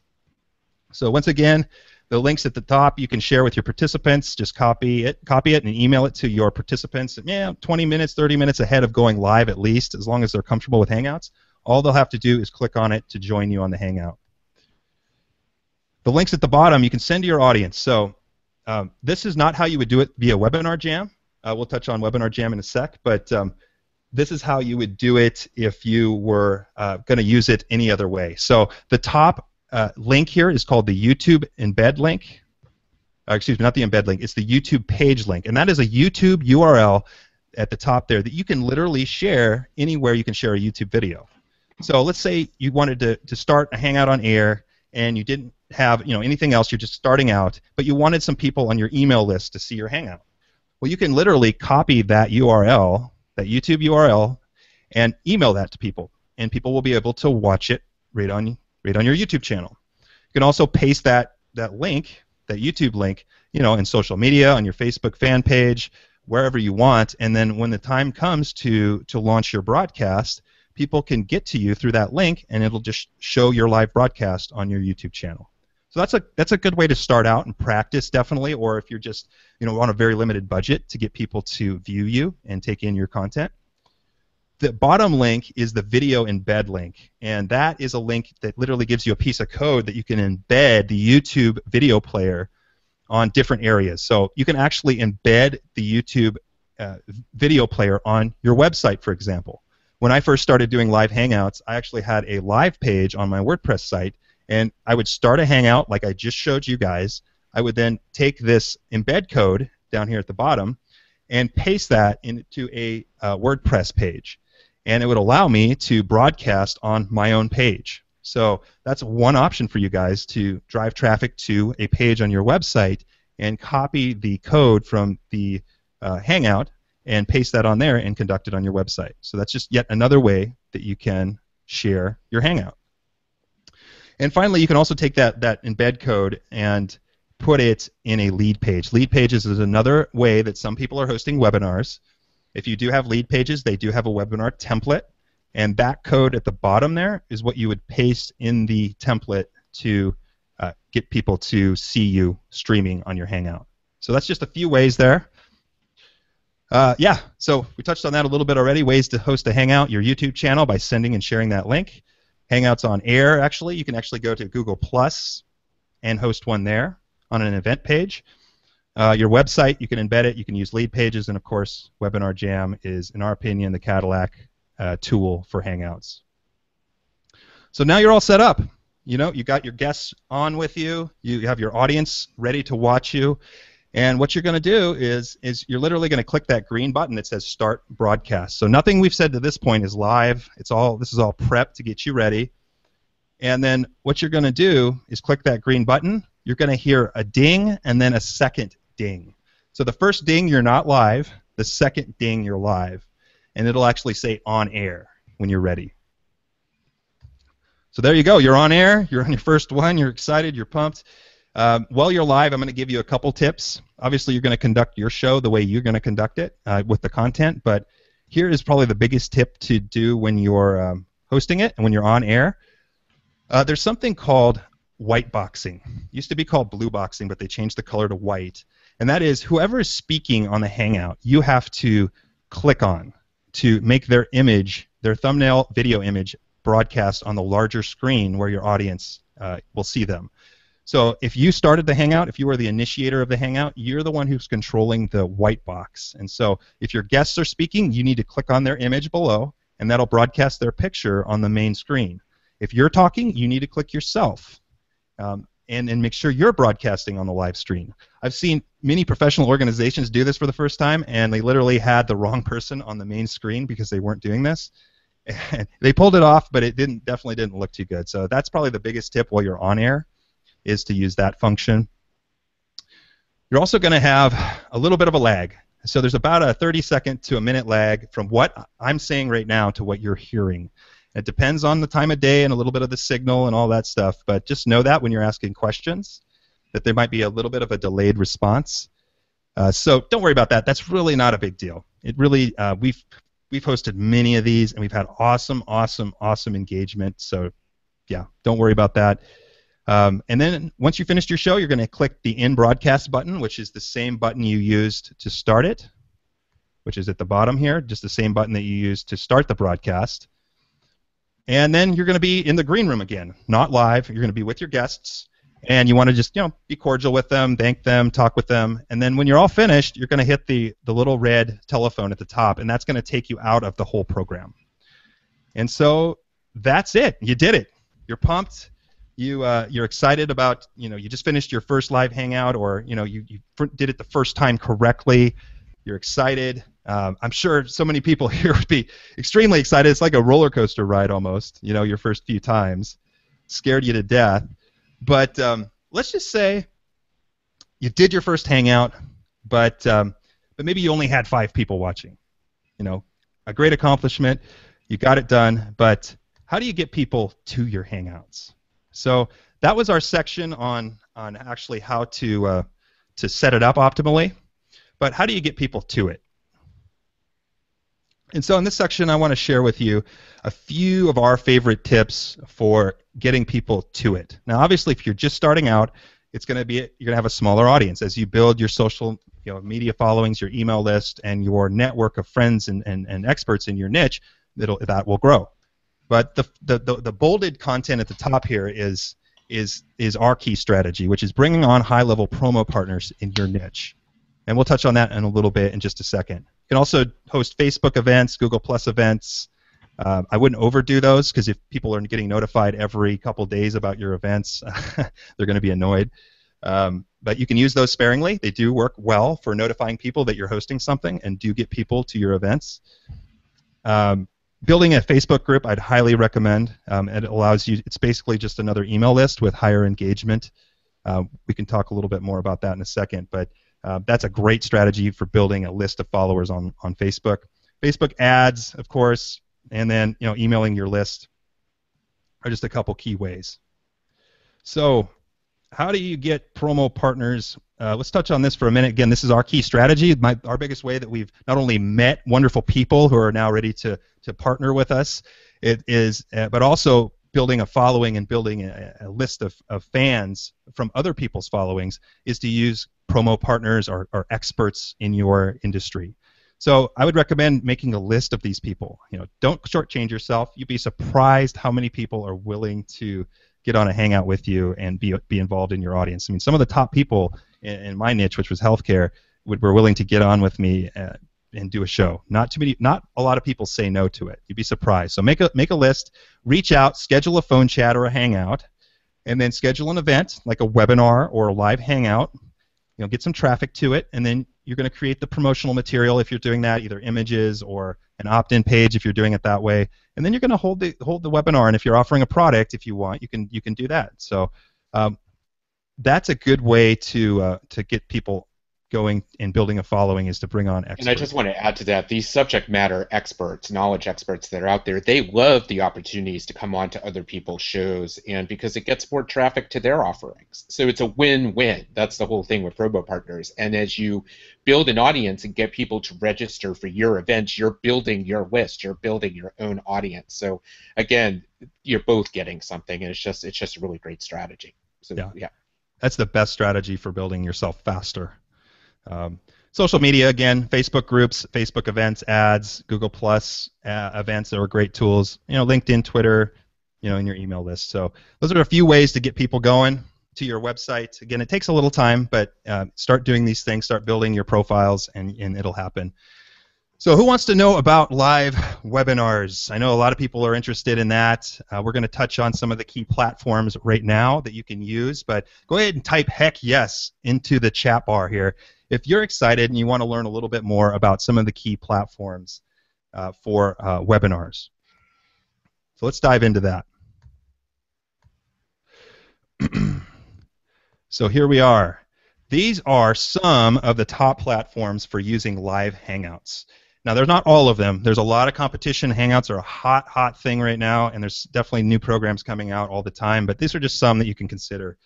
So once again, the links at the top you can share with your participants. Just copy it and email it to your participants. 20 minutes, 30 minutes ahead of going live at least, as long as they're comfortable with Hangouts. All they'll have to do is click on it to join you on the Hangout. The links at the bottom you can send to your audience. So this is not how you would do it via Webinar Jam. We'll touch on Webinar Jam in a sec, but this is how you would do it if you were going to use it any other way. So the top link here is called the YouTube embed link. Excuse me, not the embed link. It's the YouTube page link, and that is a YouTube URL at the top there that you can literally share anywhere you can share a YouTube video. So let's say you wanted to start a Hangout on air, and you didn't have anything else. You're just starting out, but you wanted some people on your email list to see your Hangout. Well, you can literally copy that URL, that YouTube URL, and email that to people, and people will be able to watch it right on your YouTube channel. You can also paste that link, that YouTube link, in social media, on your Facebook fan page, wherever you want, and then when the time comes to launch your broadcast, people can get to you through that link, and it'll just show your live broadcast on your YouTube channel. So that's a good way to start out and practice, definitely, or if you're just on a very limited budget to get people to view you and take in your content. The bottom link is the video embed link, and that is a link that literally gives you a piece of code that you can embed the YouTube video player on different areas. So you can actually embed the YouTube video player on your website, for example. When I first started doing live Hangouts, I actually had a live page on my WordPress site, and I would start a Hangout like I just showed you guys. I would then take this embed code down here at the bottom and paste that into a WordPress page. And it would allow me to broadcast on my own page. So that's one option for you guys to drive traffic to a page on your website and copy the code from the Hangout and paste that on there and conduct it on your website. So that's just yet another way that you can share your Hangout. And finally, you can also take that embed code and put it in a lead page. Lead pages is another way that some people are hosting webinars. If you do have lead pages, they do have a webinar template, and that code at the bottom there is what you would paste in the template to get people to see you streaming on your Hangout. So that's just a few ways there. Yeah, so we touched on that a little bit already, ways to host a Hangout, your YouTube channel, by sending and sharing that link. Hangouts on air, actually, you can actually go to Google Plus and host one there on an event page. Your website, you can embed it, you can use lead pages, and of course, Webinar Jam is, in our opinion, the Cadillac tool for Hangouts. So now you're all set up. You got your guests on with you, you have your audience ready to watch you, and what you're going to do is you're literally going to click that green button that says Start Broadcast. So nothing we've said to this point is live. This is all prep to get you ready. And then what you're going to do is click that green button. You're going to hear a ding and then a second ding. So the first ding, you're not live. The second ding, you're live. And it'll actually say on air when you're ready. So there you go. You're on air. You're on your first one. You're excited. You're pumped. While you're live, I'm going to give you a couple tips. Obviously, you're going to conduct your show the way you're going to conduct it with the content, but here is probably the biggest tip to do when you're hosting it and when you're on air. There's something called white boxing. It used to be called blue boxing, but they changed the color to white. And that is whoever is speaking on the Hangout, you have to click on to make their image, their thumbnail video image, broadcast on the larger screen where your audience will see them. So if you started the Hangout, if you were the initiator of the Hangout, you're the one who's controlling the white box. And so if your guests are speaking, you need to click on their image below, and that'll broadcast their picture on the main screen. If you're talking, you need to click yourself and make sure you're broadcasting on the live stream. I've seen many professional organizations do this for the first time, and they literally had the wrong person on the main screen because they weren't doing this. And they pulled it off, but it definitely didn't look too good. So that's probably the biggest tip while you're on air, is to use that function. You're also going to have a little bit of a lag. So there's about a 30-second to a minute lag from what I'm saying right now to what you're hearing. It depends on the time of day and a little bit of the signal and all that stuff, but just know that when you're asking questions, that there might be a little bit of a delayed response. So don't worry about that. That's really not a big deal. It really, we've hosted many of these, and we've had awesome engagement. So yeah, don't worry about that. And then once you finished your show, you're going to click the In Broadcast button, which is the same button you used to start it, which is at the bottom here, just the same button that you used to start the broadcast. And then you're going to be in the green room again, not live. You're going to be with your guests, and you want to just be cordial with them, thank them, talk with them, and then when you're all finished, you're going to hit the little red telephone at the top, and that's going to take you out of the whole program. And so that's it. You did it. You're pumped. You're excited about, you just finished your first live hangout, or you did it the first time correctly. You're excited. I'm sure so many people here would be extremely excited. It's like a roller coaster ride almost, your first few times. Scared you to death. But let's just say you did your first hangout, but maybe you only had 5 people watching. A great accomplishment. You got it done, but how do you get people to your hangouts? So that was our section on actually how to set it up optimally. But how do you get people to it? And so in this section, I want to share with you a few of our favorite tips for getting people to it. Now, obviously, if you're just starting out, you're going to have a smaller audience. As you build your social media followings, your email list, and your network of friends and experts in your niche, that will grow. But the bolded content at the top here is our key strategy, which is bringing on high-level promo partners in your niche. And we'll touch on that in a little bit in just a second. You can also host Facebook events, Google Plus events. I wouldn't overdo those, because if people are getting notified every couple days about your events, they're going to be annoyed. But you can use those sparingly. They do work well for notifying people that you're hosting something and do get people to your events. Building a Facebook group, I'd highly recommend. It allows you, it's basically just another email list with higher engagement. We can talk a little bit more about that in a second, but that's a great strategy for building a list of followers on Facebook. Facebook ads, of course, and then emailing your list are just a couple key ways. So how do you get promo partners? Let's touch on this for a minute. Again, this is our key strategy. Our biggest way that we've not only met wonderful people who are now ready to partner with us, but also building a following and building a list of fans from other people's followings, is to use promo partners or experts in your industry. So I would recommend making a list of these people. Don't shortchange yourself. You'd be surprised how many people are willing to get on a hangout with you and be involved in your audience. I mean, some of the top people in my niche, which was healthcare, were willing to get on with me and do a show. Not a lot of people say no to it. You'd be surprised. So make a list, reach out, schedule a phone chat or a hangout, and then schedule an event like a webinar or a live hangout. Get some traffic to it, and then you're going to create the promotional material if you're doing that, either images or an opt-in page if you're doing it that way. And then you're going to hold the webinar, and if you're offering a product, if you want, you can do that. So that's a good way to get people going and building a following, is to bring on experts. And I just want to add to that, these subject matter experts, knowledge experts that are out there, they love the opportunities to come on to other people's shows, and because it gets more traffic to their offerings. So it's a win-win. That's the whole thing with promo partners. And as you build an audience and get people to register for your events, you're building your list, you're building your own audience. So again, you're both getting something, and it's just a really great strategy. So yeah. That's the best strategy for building yourself faster. Social media, again, Facebook groups, Facebook events, ads, Google Plus events are great tools. LinkedIn, Twitter, in your email list. So those are a few ways to get people going to your website. Again, it takes a little time, but start doing these things, start building your profiles, and it'll happen. So who wants to know about live webinars? I know a lot of people are interested in that. We're going to touch on some of the key platforms right now that you can use, but go ahead and type heck yes into the chat bar here if you're excited and you want to learn a little bit more about some of the key platforms for webinars. So let's dive into that. So here we are. These are some of the top platforms for using live Hangouts. Now, there's not all of them. There's a lot of competition. Hangouts are a hot thing right now, and there's definitely new programs coming out all the time, but these are just some that you can consider.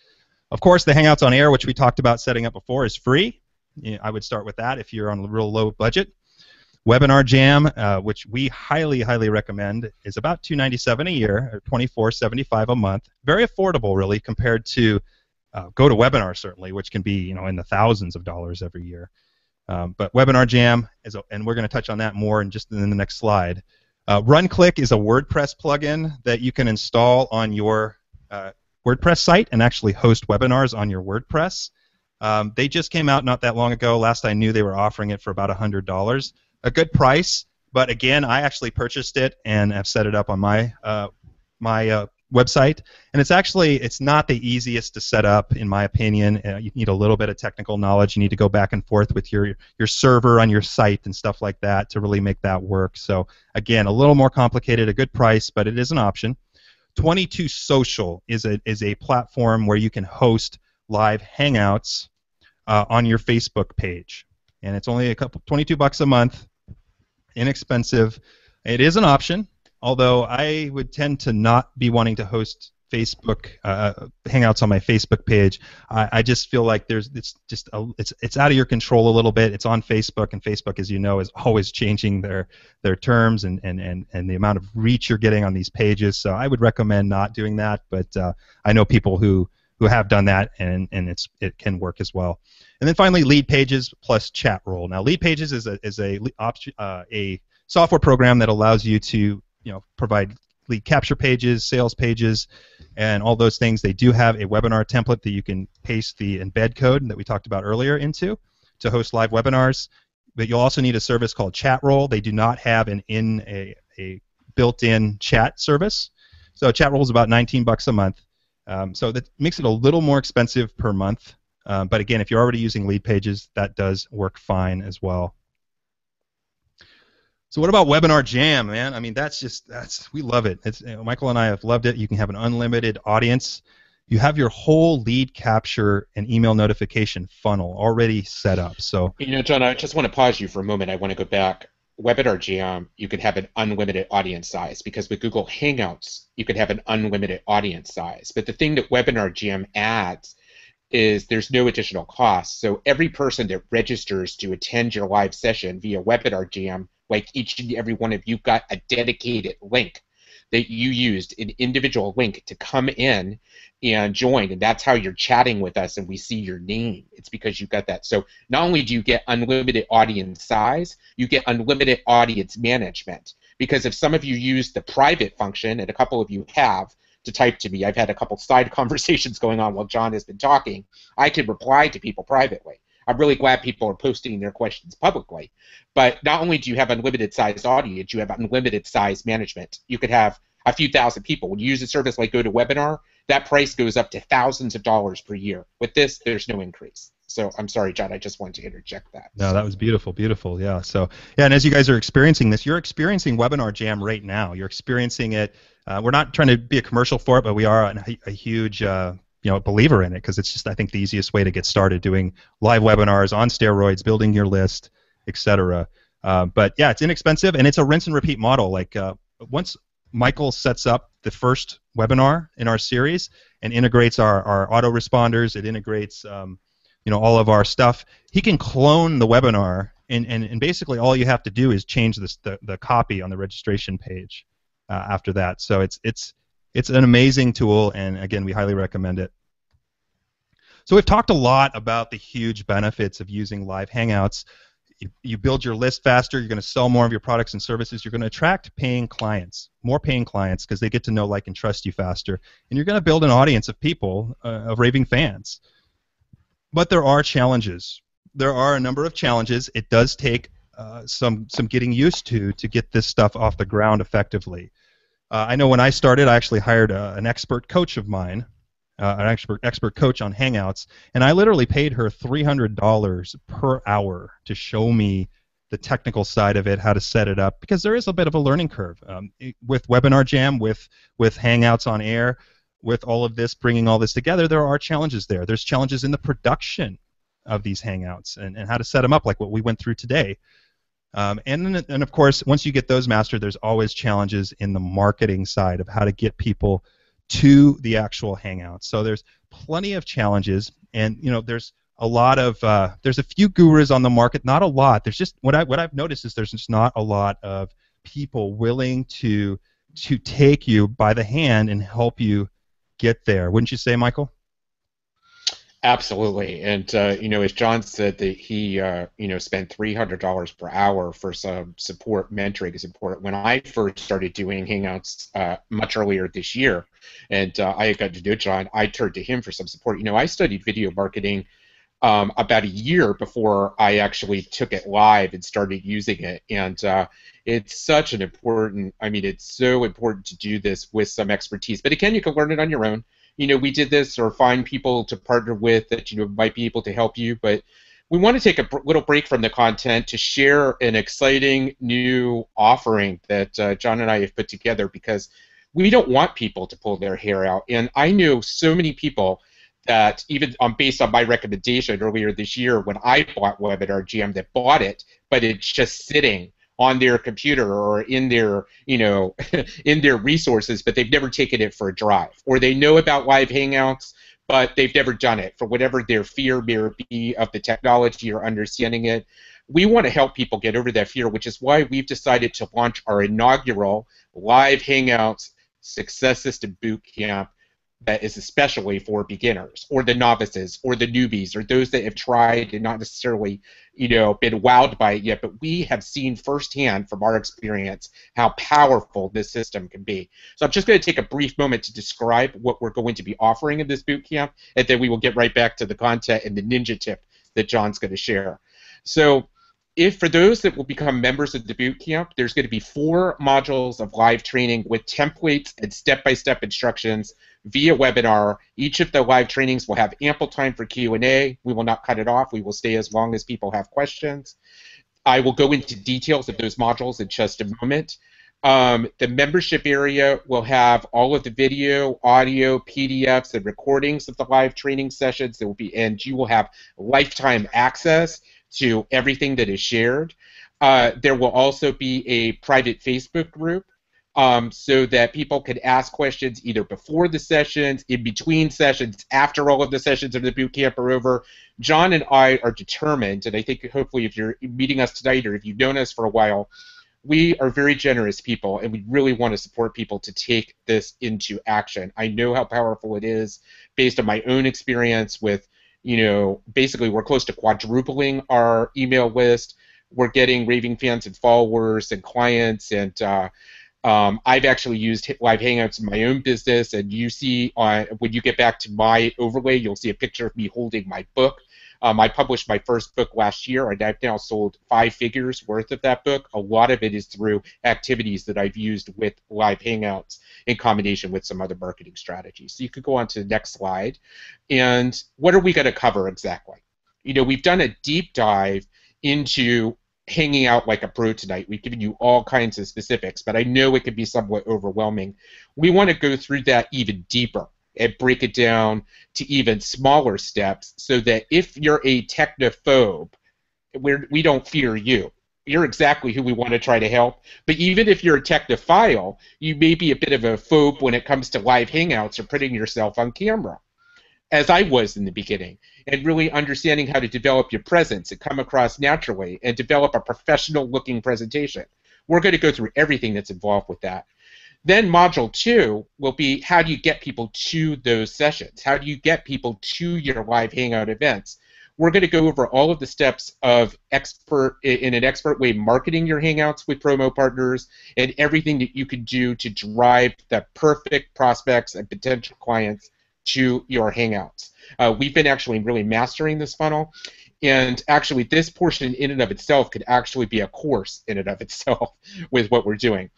Of course, the Hangouts on Air, which we talked about setting up before, is free. I would start with that if you're on a real low budget. Webinar Jam, which we highly recommend, is about $297 a year, or $24.75 a month. Very affordable, really, compared to GoToWebinar, certainly, which can be in the thousands of dollars every year. But Webinar Jam, and we're going to touch on that more in the next slide. RunClick is a WordPress plugin that you can install on your WordPress site and actually host webinars on your WordPress. They just came out not that long ago. Last I knew, they were offering it for about $100. A good price, but again, I actually purchased it and have set it up on my website. And it's not the easiest to set up, in my opinion. You need a little bit of technical knowledge. You need to go back and forth with your server on your site and stuff like that to really make that work. So again, a little more complicated, a good price, but it is an option. 22 Social is a platform where you can host live Hangouts on your Facebook page, and it's only $22 a month, inexpensive. It is an option, although I would tend to not be wanting to host Facebook Hangouts on my Facebook page. I just feel like it's out of your control a little bit. It's on Facebook, and Facebook, as you know, is always changing their terms and the amount of reach you're getting on these pages. So I would recommend not doing that. But I know people who have done that, and it can work as well. And then finally, Lead Pages plus Chat Roll. Now, Lead Pages is a software program that allows you to provide lead capture pages, sales pages, and all those things. They do have a webinar template that you can paste the embed code that we talked about earlier into to host live webinars. But you'll also need a service called Chat Roll. They do not have a built-in chat service. So Chat Roll is about $19 a month. So that makes it a little more expensive per month. But again, if you're already using Lead Pages, that does work fine as well. So what about Webinar Jam, man? I mean, we love it. Michael and I have loved it. You can have an unlimited audience. You have your whole lead capture and email notification funnel already set up. So John, I just want to pause you for a moment. I want to go back. Webinar Jam, you can have an unlimited audience size, because with Google Hangouts, you can have an unlimited audience size. But the thing that Webinar Jam adds is there's no additional cost. So every person that registers to attend your live session via Webinar Jam, like each and every one of you got a dedicated link that you used, an individual link to come in and join, and that's how you're chatting with us and we see your name. It's because you got that. So not only do you get unlimited audience size, you get unlimited audience management, because if some of you use the private function, and a couple of you have, to type to me, I've had a couple side conversations going on while John has been talking, I can reply to people privately. I'm really glad people are posting their questions publicly. But not only do you have unlimited size audience, you have unlimited size management. You could have a few thousand people. When you use a service like GoToWebinar, that price goes up to thousands of dollars per year. With this, there's no increase. So I'm sorry, John, I just wanted to interject that. No, that was beautiful, beautiful. Yeah. So yeah, and as you guys are experiencing this, you're experiencing Webinar Jam right now. You're experiencing it. We're not trying to be a commercial for it, but we are a huge believer in it, because it's just, I think, the easiest way to get started doing live webinars on steroids, building your list, etc. But yeah, it's inexpensive, and it's a rinse and repeat model. Like once Michael sets up the first webinar in our series and integrates our autoresponders, it integrates all of our stuff, he can clone the webinar, and basically all you have to do is change the copy on the registration page after that. So it's an amazing tool, and again, we highly recommend it. So we've talked a lot about the huge benefits of using live Hangouts. You build your list faster, you're going to sell more of your products and services, you're going to attract paying clients, more paying clients, because they get to know, like, and trust you faster, and you're going to build an audience of people, of raving fans. But there are challenges. There are a number of challenges. It does take some getting used to get this stuff off the ground effectively. I know when I started, I actually hired an expert coach of mine, an expert coach on Hangouts, and I literally paid her $300 per hour to show me the technical side of it, how to set it up, because there is a bit of a learning curve. With Webinar Jam, with Hangouts on Air, with all of this, bringing all this together, there are challenges there. There's challenges in the production of these Hangouts and how to set them up, like what we went through today. And of course, once you get those mastered, there's always challenges in the marketing side of how to get people to the actual Hangouts. So there's plenty of challenges, and there's a lot of there's a few gurus on the market, not a lot. There's just what I've noticed is there's just not a lot of people willing to take you by the hand and help you get there. Wouldn't you say, Michael? Absolutely, and as John said that he spent $300 per hour for some support, mentoring support. When I first started doing Hangouts much earlier this year, and I got to do it, John, I turned to him for some support. I studied video marketing about a year before I actually took it live and started using it. And it's such an important, I mean, it's so important to do this with some expertise. But again, you can learn it on your own. We did this or find people to partner with that, might be able to help you. But we want to take a little break from the content to share an exciting new offering that John and I have put together because we don't want people to pull their hair out. And I know so many people that even based on my recommendation earlier this year when I bought Webinar GM that bought it, but it's just sitting on their computer or in their, in their resources, but they've never taken it for a drive. Or they know about live Hangouts, but they've never done it for whatever their fear may be of the technology or understanding it. We want to help people get over that fear, which is why we've decided to launch our inaugural live Hangouts Success System Bootcamp that is especially for beginners or the novices or the newbies or those that have tried and not necessarily, been wowed by it yet, but we have seen firsthand from our experience how powerful this system can be. So I'm just going to take a brief moment to describe what we're going to be offering in this boot camp, and then we will get right back to the content and the ninja tip that John's going to share. So for those that will become members of the boot camp, there's going to be 4 modules of live training with templates and step-by-step instructions via webinar. Each of the live trainings will have ample time for Q&A. We will not cut it off. We will stay as long as people have questions. I will go into details of those modules in just a moment. The membership area will have all of the video, audio, PDFs, and recordings of the live training sessions. And you will have lifetime access to everything that is shared. There will also be a private Facebook group so that people can ask questions either before the sessions, in between sessions, after all of the sessions of the boot camp are over. John and I are determined, and I think hopefully if you're meeting us tonight or if you've known us for a while, we are very generous people, and we really want to support people to take this into action. I know how powerful it is based on my own experience with, basically we're close to quadrupling our email list. We're getting raving fans and followers and clients, and I've actually used live Hangouts in my own business, and you see when you get back to my overlay, you'll see a picture of me holding my book. I published my first book last year, and I've now sold 5 figures worth of that book. A lot of it is through activities that I've used with live Hangouts in combination with some other marketing strategies. So you could go on to the next slide. And what are we going to cover exactly? We've done a deep dive into hanging out like a pro tonight. We've given you all kinds of specifics, but I know it can be somewhat overwhelming. We want to go through that even deeper and break it down to even smaller steps so that if you're a technophobe, we don't fear you. You're exactly who we want to try to help. But even if you're a technophile, you may be a bit of a phobe when it comes to live Hangouts or putting yourself on camera, as I was in the beginning, and really understanding how to develop your presence and come across naturally and develop a professional-looking presentation. We're going to go through everything that's involved with that. Then Module 2 will be how do you get people to those sessions? How do you get people to your live Hangout events? We're going to go over all of the steps of in an expert way marketing your Hangouts with promo partners and everything that you can do to drive the perfect prospects and potential clients to your Hangouts. We've been actually really mastering this funnel, and actually this portion in and of itself could actually be a course in and of itself with what we're doing.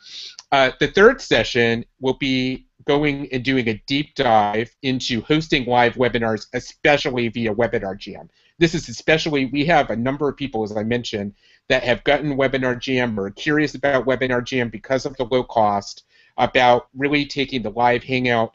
The third session will be going and doing a deep dive into hosting live webinars, especially via Webinar GM. This is especially, we have a number of people, as I mentioned, that have gotten Webinar GM or are curious about Webinar GM because of the low cost, about really taking the live Hangout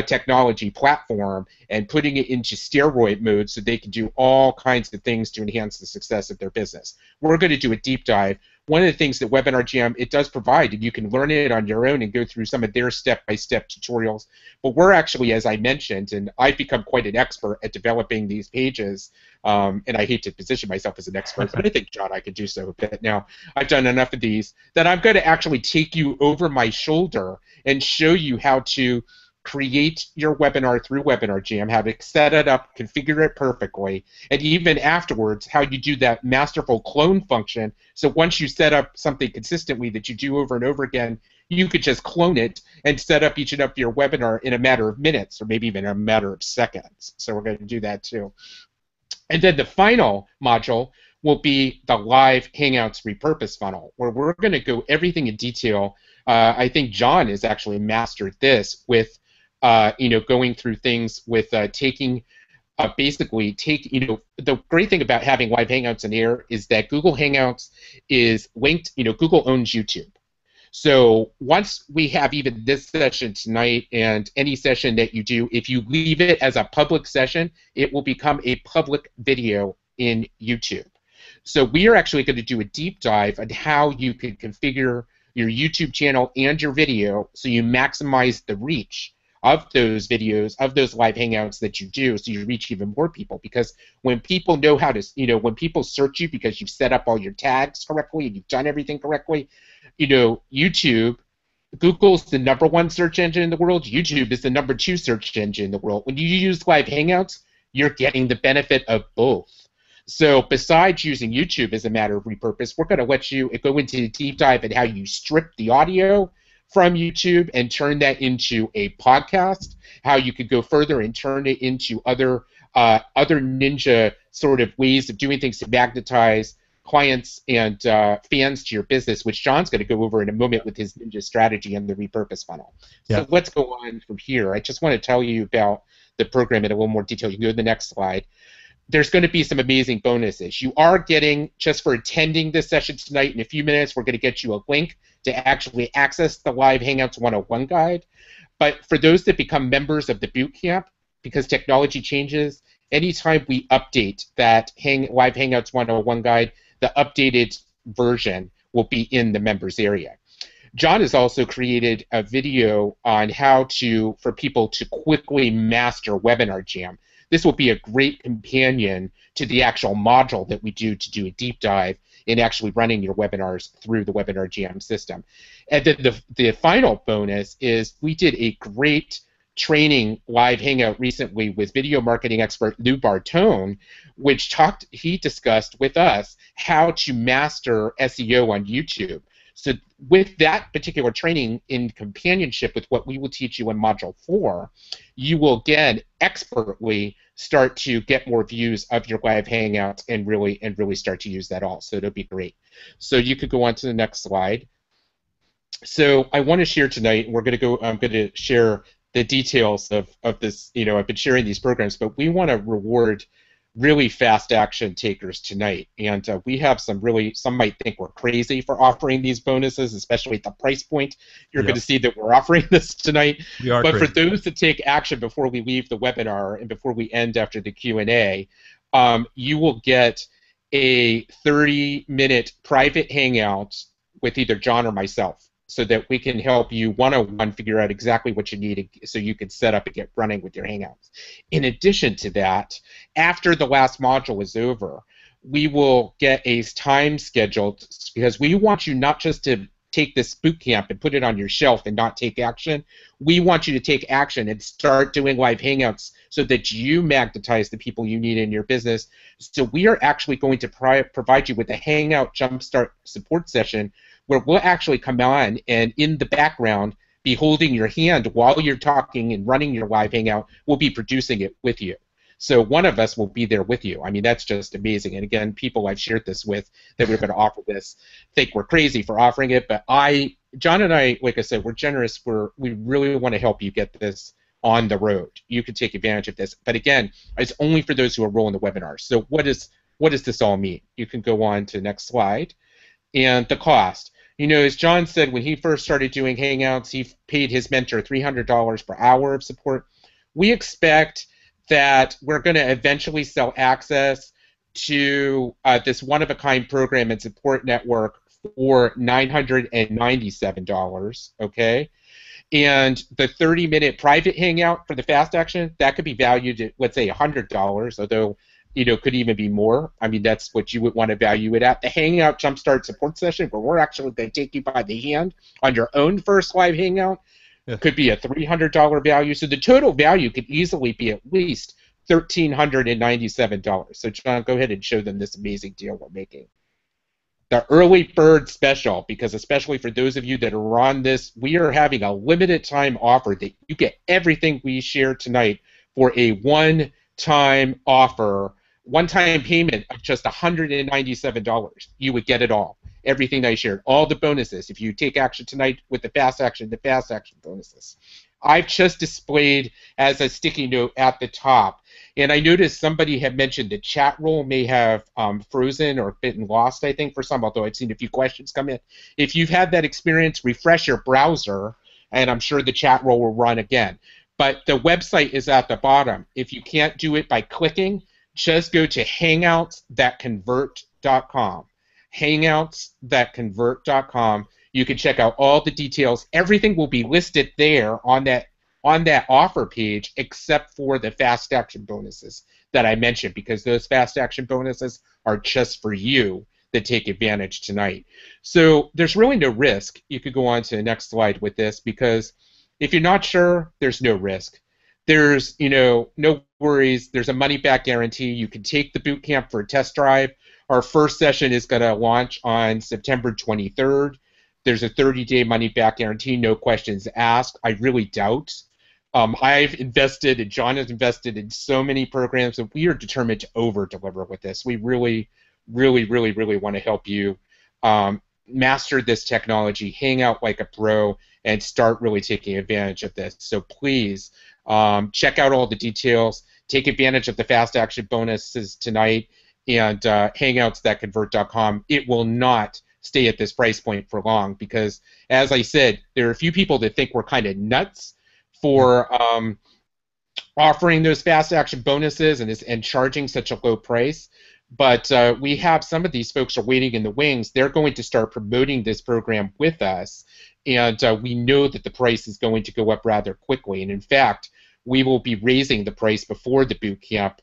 technology platform and putting it into steroid mode so they can do all kinds of things to enhance the success of their business. We're going to do a deep dive. One of the things that Webinar GM, it does provide, and you can learn it on your own and go through some of their step-by-step tutorials, but we're actually, as I mentioned, and I've become quite an expert at developing these pages, and I hate to position myself as an expert, but I think, John, I could do so a bit now. I've done enough of these that I'm going to actually take you over my shoulder and show you how to create your webinar through Webinar Jam, how to set it up, configure it perfectly, and even afterwards, how you do that masterful clone function. So once you set up something consistently that you do over and over again, you could just clone it and set up each and every your webinar in a matter of minutes, or maybe even a matter of seconds. So we're going to do that too. And then the final module will be the live Hangouts repurpose funnel, where we're going to go everything in detail. I think John has actually mastered this with, going through things with taking, the great thing about having live Hangouts in air is that Google Hangouts is linked, Google owns YouTube. So once we have even this session tonight and any session that you do, if you leave it as a public session, it will become a public video in YouTube. So we are actually going to do a deep dive on how you can configure your YouTube channel and your video so you maximize the reach of those videos, of those live Hangouts that you do, so you reach even more people. Because when people know how to, when people search you because you've set up all your tags correctly and you've done everything correctly, YouTube, Google's the #1 search engine in the world. YouTube is the #2 search engine in the world. When you use live Hangouts, you're getting the benefit of both. So besides using YouTube as a matter of repurpose, we're going to let you go into a deep dive at how you strip the audio from YouTube and turn that into a podcast, how you could go further and turn it into other ninja sort of ways of doing things to magnetize clients and fans to your business, which John's going to go over in a moment with his ninja strategy and the repurpose funnel. Yeah. So let's go on from here. I just want to tell you about the program in a little more detail. You can go to the next slide. There's going to be some amazing bonuses. You are getting, just for attending this session tonight, in a few minutes, we're going to get you a link to actually access the Live Hangouts 101 guide. But for those that become members of the boot camp, because technology changes, anytime we update that Live Hangouts 101 guide, the updated version will be in the members area. John has also created a video on how for people to quickly master Webinar Jam. This will be a great companion to the actual module that we do to do a deep dive in actually running your webinars through the Webinar Jam system. And then the final bonus is we did a great training live hangout recently with video marketing expert Lou Bartone, which he discussed with us how to master SEO on YouTube. So with that particular training in companionship with what we will teach you in Module 4, you will again expertly start to get more views of your live hangouts and really start to use that all. So it'll be great. So you could go on to the next slide. So I want to share tonight, I'm going to share the details of this. I've been sharing these programs, but we want to reward really fast action takers tonight, and we have some might think we're crazy for offering these bonuses, especially at the price point. You're going to see that we're offering this tonight. But crazy. For those that take action before we leave the webinar and before we end after the Q&A, you will get a 30-minute private hangout with either John or myself, so that we can help you one-on-one figure out exactly what you need so you can set up and get running with your Hangouts. In addition to that, after the last module is over, we will get a time scheduled, because we want you not just to take this boot camp and put it on your shelf and not take action. We want you to take action and start doing live Hangouts so that you magnetize the people you need in your business. So we are actually going to provide you with a Hangout Jumpstart support session where we'll actually come on and in the background be holding your hand while you're talking and running your live hangout. We'll be producing it with you. So one of us will be there with you. I mean, that's just amazing. And again, people I've shared this with that we're going to offer this think we're crazy for offering it, but John and I, like I said, we're generous. We really want to help you get this on the road. You can take advantage of this. But again, it's only for those who are rolling the webinar. So what does this all mean? You can go on to the next slide. And the cost. As John said, when he first started doing Hangouts, he paid his mentor $300 per hour of support. We expect that we're going to eventually sell access to this one-of-a-kind program and support network for $997, okay? And the 30-minute private hangout for the fast action, that could be valued at, let's say, $100, although could even be more. I mean, that's what you would want to value it at. The Hangout Jumpstart support session, where we're actually going to take you by the hand on your own first live hangout, Yeah. Could be a $300 value. So the total value could easily be at least $1,397. So John, go ahead and show them this amazing deal we're making. The early bird special, because especially for those of you that are on this, we are having a limited time offer that you get everything we share tonight for a one-time offer, one-time payment of just $197. You would get it all. Everything I shared, all the bonuses. If you take action tonight with the fast action bonuses. I've just displayed as a sticky note at the top. And I noticed somebody had mentioned the chat roll may have frozen or been lost, I think, for some, although I've seen a few questions come in. If you've had that experience, refresh your browser, and I'm sure the chat roll will run again. But the website is at the bottom. If you can't do it by clicking, just go to hangouts.convert.com. Hangouts.convert.com. You can check out all the details. Everything will be listed there on that offer page, except for the fast action bonuses that I mentioned, because those fast action bonuses are just for you that take advantage tonight. So there's really no risk. You could go on to the next slide with this, because if you're not sure, there's no risk. There's no worries. There's a money back guarantee. You can take the boot camp for a test drive. Our first session is going to launch on September 23rd. There's a 30-day money back guarantee, no questions asked. I really doubt. I've invested, and John has invested in so many programs, and we are determined to over-deliver with this. We really, really, really, really want to help you master this technology, hang out like a pro, and start really taking advantage of this. So please check out all the details. Take advantage of the fast action bonuses tonight, and hangouts.convert.com. It will not stay at this price point for long, because, as I said, there are a few people that think we're kind of nuts for offering those fast action bonuses and charging such a low price. But we have some of these folks are waiting in the wings. They're going to start promoting this program with us, and we know that the price is going to go up rather quickly. And in fact, we will be raising the price before the boot camp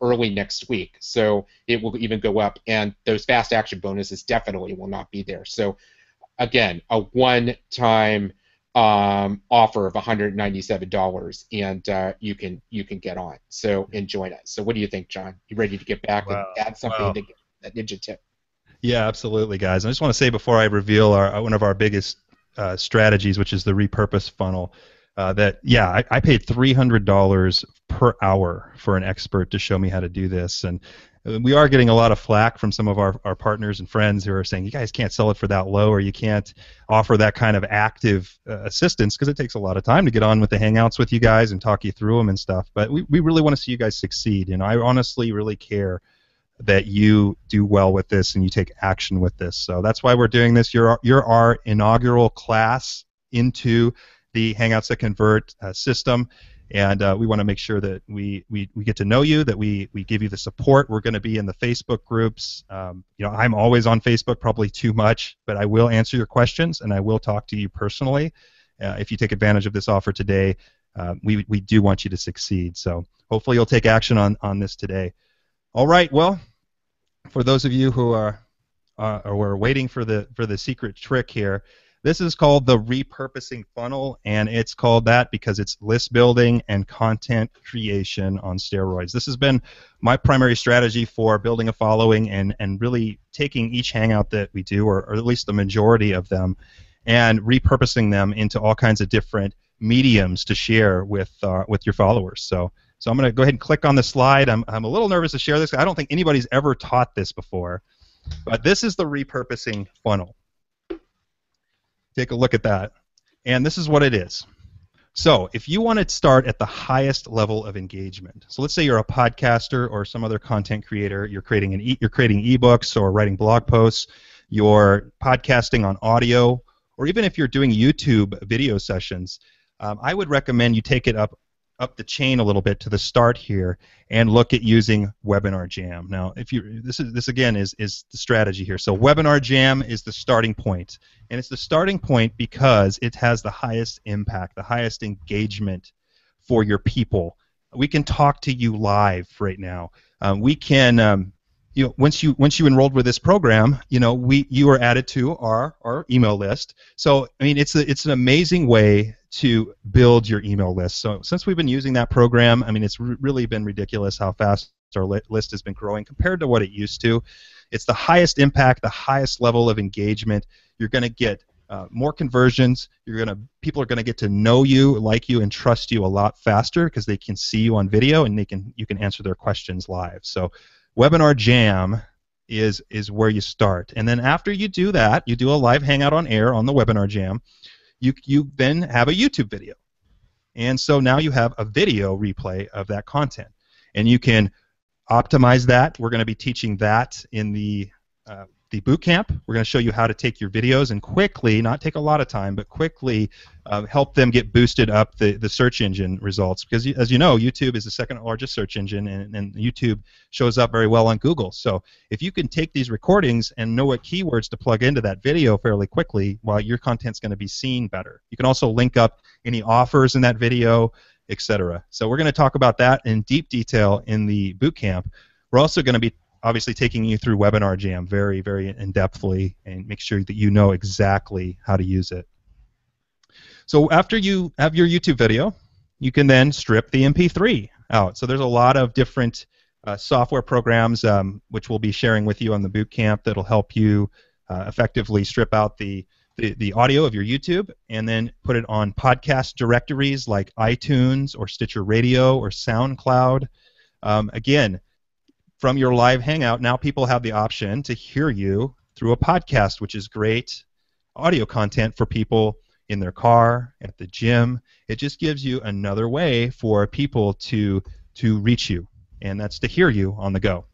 early next week. So it will even go up, and those fast action bonuses definitely will not be there. So again, a one-time offer of $197, and you can get on. So and join us. So what do you think, John? You ready to get back and add something to that ninja tip? Yeah, absolutely, guys. I just want to say before I reveal one of our biggest strategies, which is the repurpose funnel, that I paid $300 per hour for an expert to show me how to do this, and we are getting a lot of flack from some of our partners and friends who are saying, you guys can't sell it for that low, or you can't offer that kind of active assistance, because it takes a lot of time to get on with the Hangouts with you guys and talk you through them and stuff. But we really want to see you guys succeed, and I honestly really care that you do well with this and you take action with this. So that's why we're doing this. You're our inaugural class into the Hangouts that Convert system. And we want to make sure that we get to know you, that we give you the support. We're going to be in the Facebook groups. I'm always on Facebook, probably too much, but I will answer your questions and I will talk to you personally. If you take advantage of this offer today, we do want you to succeed. So hopefully you'll take action on this today. All right. Well, for those of you who are waiting for the secret trick here, this is called the repurposing funnel, and it's called that because it's list building and content creation on steroids. This has been my primary strategy for building a following and really taking each Hangout that we do, or at least the majority of them, and repurposing them into all kinds of different mediums to share with your followers. So I'm going to go ahead and click on the slide. I'm a little nervous to share this. I don't think anybody's ever taught this before, but this is the repurposing funnel. Take a look at that. And this is what it is. So if you want to start at the highest level of engagement, so let's say you're a podcaster or some other content creator, you're creating ebooks or writing blog posts, you're podcasting on audio, or even if you're doing YouTube video sessions, I would recommend you take it up the chain a little bit to the start here and look at using Webinar Jam. Now, this again is the strategy here. So Webinar Jam is the starting point, and it's the starting point because it has the highest impact, the highest engagement for your people. We can talk to you live right now. We can, once you enrolled with this program, you are added to our email list. So I mean, it's an amazing way to build your email list. So since we've been using that program, I mean, it's really been ridiculous how fast our list has been growing compared to what it used to. It's the highest impact, the highest level of engagement. You're going to get more conversions. People are going to get to know you, like you, and trust you a lot faster because they can see you on video and you can answer their questions live. So Webinar Jam is where you start. And then after you do that, you do a live hangout on air on the Webinar Jam. You then have a YouTube video. And so now you have a video replay of that content. And you can optimize that. We're going to be teaching that in the boot camp. We're going to show you how to take your videos and quickly, not take a lot of time, but quickly help them get boosted up the search engine results. Because as you know, YouTube is the second largest search engine, and YouTube shows up very well on Google. So if you can take these recordings and know what keywords to plug into that video fairly quickly, well, your content's going to be seen better. You can also link up any offers in that video, etc. So we're going to talk about that in deep detail in the boot camp. We're also going to be obviously taking you through Webinar Jam very, very in-depthly and make sure that you know exactly how to use it. So after you have your YouTube video, you can then strip the MP3 out. So there's a lot of different software programs which we'll be sharing with you on the boot camp that'll help you effectively strip out the audio of your YouTube and then put it on podcast directories like iTunes or Stitcher Radio or SoundCloud. Again, from your live hangout, now people have the option to hear you through a podcast, which is great audio content for people in their car, at the gym. It just gives you another way for people to reach you, and that's to hear you on the go.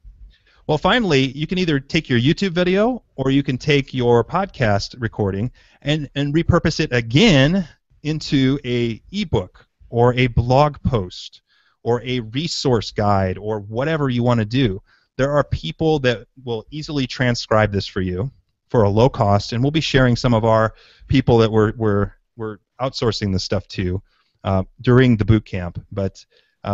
Well, finally, you can either take your YouTube video or you can take your podcast recording and repurpose it again into a ebook or a blog post or a resource guide or whatever you want to do. There are people that will easily transcribe this for you for a low cost, and we'll be sharing some of our people that we're outsourcing this stuff to during the boot camp. But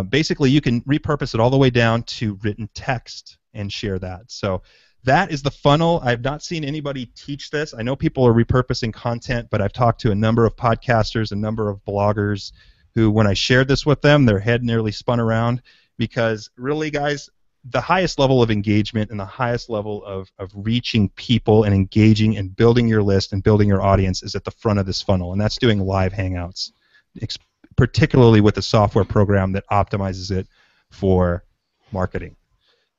basically, you can repurpose it all the way down to written text and share that. So that is the funnel. I've not seen anybody teach this. I know people are repurposing content, but I've talked to a number of podcasters, a number of bloggers who, when I shared this with them, their head nearly spun around because really, guys, the highest level of engagement and the highest level of reaching people and engaging and building your list and building your audience is at the front of this funnel, and that's doing live hangouts, particularly with a software program that optimizes it for marketing.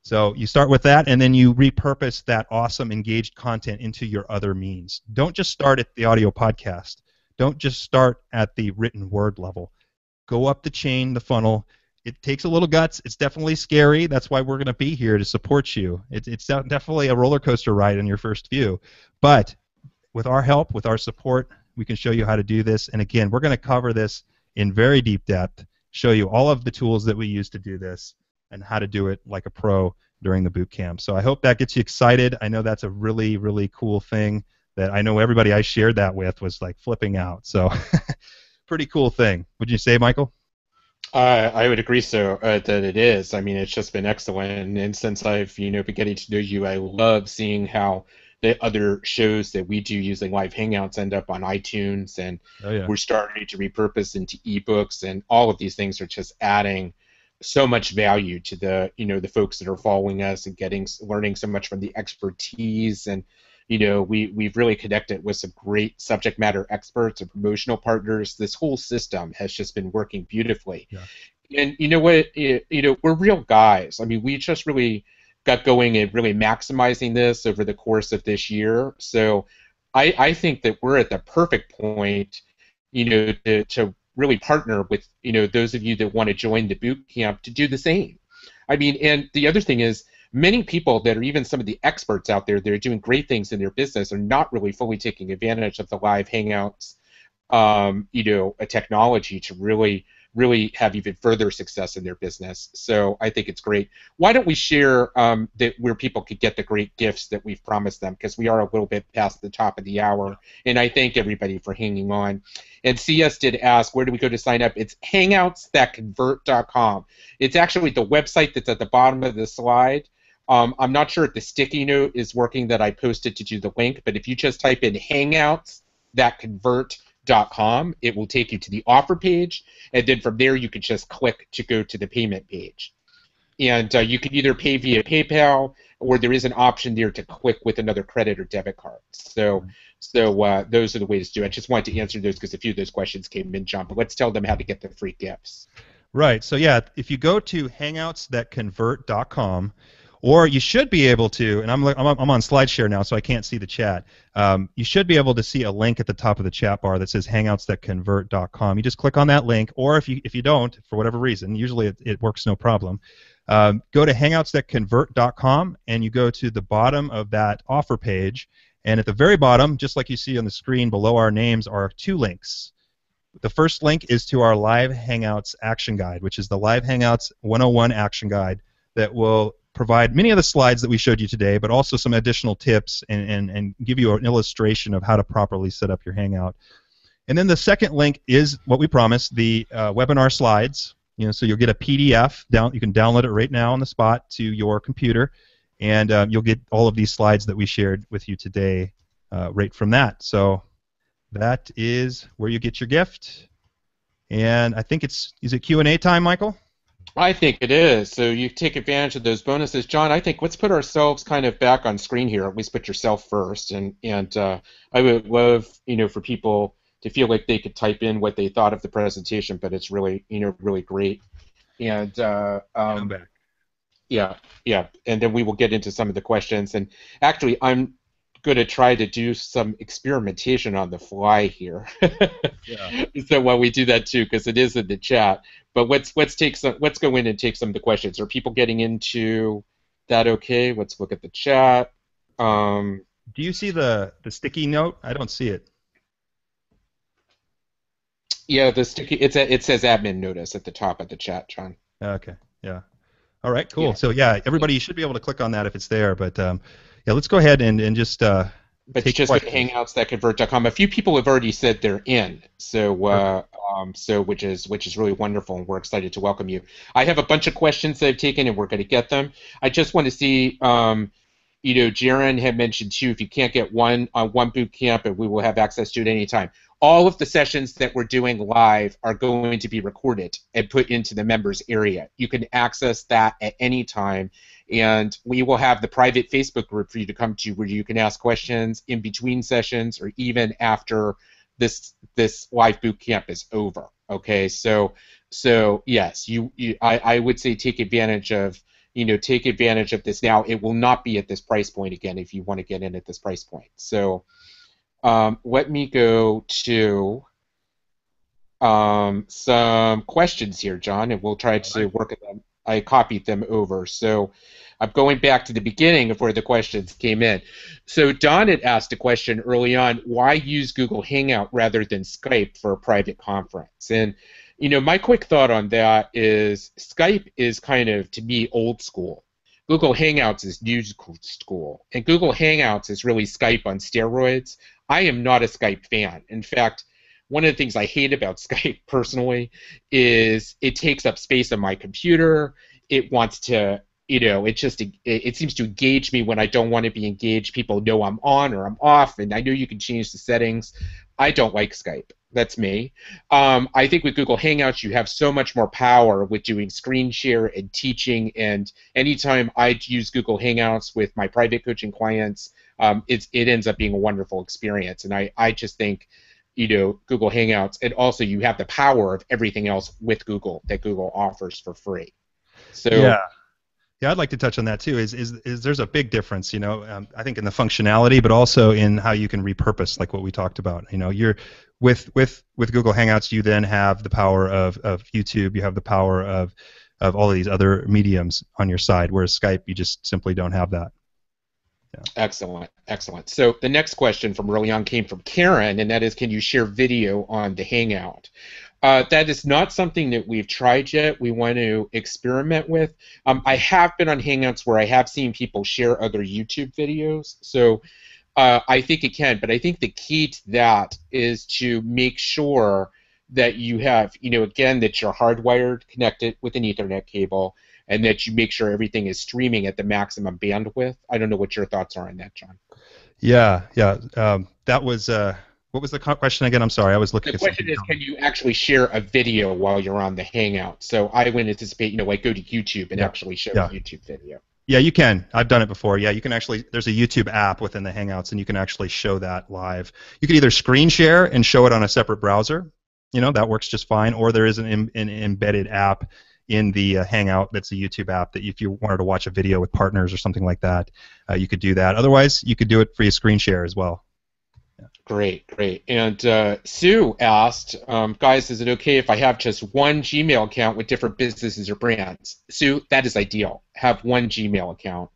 So you start with that, and then you repurpose that awesome engaged content into your other means. Don't just start at the audio podcast. Don't just start at the written word level. Go up the chain, the funnel. It takes a little guts. It's definitely scary. That's why we're going to be here to support you. It's definitely a roller coaster ride on your first view. But with our help, with our support, we can show you how to do this. And again, we're going to cover this in very deep depth, show you all of the tools that we use to do this and how to do it like a pro during the boot camp. So I hope that gets you excited. I know that's a really, really cool thing that I know everybody I shared that with was like flipping out. So pretty cool thing. Would you say, Michael? I would agree that it is. I mean, it's just been excellent. And since I've been getting to know you, I love seeing how the other shows that we do using live hangouts end up on iTunes, and we're starting to repurpose into ebooks, and all of these things are just adding so much value to the the folks that are following us and learning so much from the expertise. And we've really connected with some great subject matter experts and promotional partners. This whole system has just been working beautifully. Yeah. And you know what? We're real guys. I mean, we just really got going and really maximizing this over the course of this year. So I think that we're at the perfect point, to really partner with those of you that want to join the boot camp to do the same. I mean, and the other thing is, many people that are even some of the experts out there that are doing great things in their business are not really fully taking advantage of the live hangouts, a technology to really have even further success in their business. So I think it's great. Why don't we share where people could get the great gifts that we've promised them, because we are a little bit past the top of the hour, and I thank everybody for hanging on. And CS did ask, where do we go to sign up? It's hangoutsthatconvert.com. It's actually the website that's at the bottom of the slide. I'm not sure if the sticky note is working that I posted to do the link, but if you just type in hangoutsthatconvert.com, convert.com. It will take you to the offer page, and then from there you can just click to go to the payment page. And you can either pay via PayPal, or there is an option there to click with another credit or debit card. So those are the ways to do it. I just wanted to answer those because a few of those questions came in, John. But let's tell them how to get the free gifts. Right. So yeah, if you go to hangoutsthatconvert.com, or you should be able to, and I'm on SlideShare now, so I can't see the chat. You should be able to see a link at the top of the chat bar that says hangoutsthatconvert.com. You just click on that link, or if you don't, for whatever reason, usually it works no problem. Go to hangoutsthatconvert.com, and you go to the bottom of that offer page, and at the very bottom, just like you see on the screen below our names, are 2 links. The first link is to our Live Hangouts Action Guide, which is the Live Hangouts 101 Action Guide that will provide many of the slides that we showed you today, but also some additional tips and give you an illustration of how to properly set up your Hangout. And then the second link is what we promised, the webinar slides. So you'll get a PDF down. You can download it right now on the spot to your computer, and you'll get all of these slides that we shared with you today right from that. So that is where you get your gift. And I think is it Q&A time, Michael? I think it is. So you take advantage of those bonuses. John, I think let's put ourselves kind of back on screen here. At least put yourself first. And I would love, for people to feel like they could type in what they thought of the presentation, but it's really, really great. And I'm back. Yeah. And then we will get into some of the questions. And actually, I'm going to try to do some experimentation on the fly here. Yeah. So while we do that too, because it is in the chat. But let's go in and take some of the questions. Are people getting into that? Okay. Let's look at the chat. Do you see the sticky note? I don't see it. Yeah, the sticky. It says admin notice at the top of the chat, John. Okay. Yeah. All right. Cool. Yeah. So yeah, everybody, you should be able to click on that if it's there. But yeah, let's go ahead and just. But just go to hangouts.convert.com. A few people have already said they're in, so which is really wonderful, and we're excited to welcome you. I have a bunch of questions that I've taken, and we're going to get them. I just want to see, Jaron had mentioned too, if you can't get one boot camp, and we will have access to it anytime. All of the sessions that we're doing live are going to be recorded and put into the members area. You can access that at any time. And we will have the private Facebook group for you to come to where you can ask questions in between sessions or even after this live boot camp is over. Okay, so yes, I would say take advantage of this now. It will not be at this price point again if you want to get in at this price point. So let me go to some questions here, John, and we'll try to work at them. I copied them over. So I'm going back to the beginning of where the questions came in. So Don had asked a question early on, why use Google Hangout rather than Skype for a private conference? And, my quick thought on that is Skype is kind of, to me, old school. Google Hangouts is new school. And Google Hangouts is really Skype on steroids. I am not a Skype fan. In fact, one of the things I hate about Skype personally is it takes up space on my computer. It wants to, it seems to engage me when I don't want to be engaged. People know I'm on or I'm off, and I know you can change the settings. I don't like Skype. That's me. I think with Google Hangouts, you have so much more power with doing screen share and teaching. And anytime I use Google Hangouts with my private coaching clients, it ends up being a wonderful experience. And I just think, Google Hangouts, and also you have the power of everything else with Google that Google offers for free. So yeah, I'd like to touch on that too. Is there's a big difference, I think in the functionality, but also in how you can repurpose, like what we talked about. You're with Google Hangouts, you then have the power of YouTube, you have the power of all of these other mediums on your side, whereas Skype, you just simply don't have that. Yeah. Excellent. So the next question from early on came from Karen, and that is, can you share video on the Hangout? That is not something that we've tried yet. We want to experiment with. I have been on Hangouts where I have seen people share other YouTube videos, so I think it can. But I think the key to that is to make sure that you have, again, that you're hardwired, connected with an Ethernet cable, and that you make sure everything is streaming at the maximum bandwidth. I don't know what your thoughts are on that, John. Yeah. That was What was the question again? I'm sorry, I was looking The at question something is, else. can you actually share a video while you're on the Hangout? So I would anticipate, like go to YouTube and Yeah, actually show a yeah, YouTube video. yeah. You can. I've done it before. Yeah, you can actually. There's a YouTube app within the Hangouts, and you can actually show that live. You can either screen share and show it on a separate browser. That works just fine. Or there is an embedded app in the Hangout that's a YouTube app that if you wanted to watch a video with partners or something like that, you could do that. Otherwise, you could do it via screen share as well. Great, great. And Sue asked, guys, is it okay if I have just one Gmail account with different businesses or brands? Sue, that is ideal. Have one Gmail account.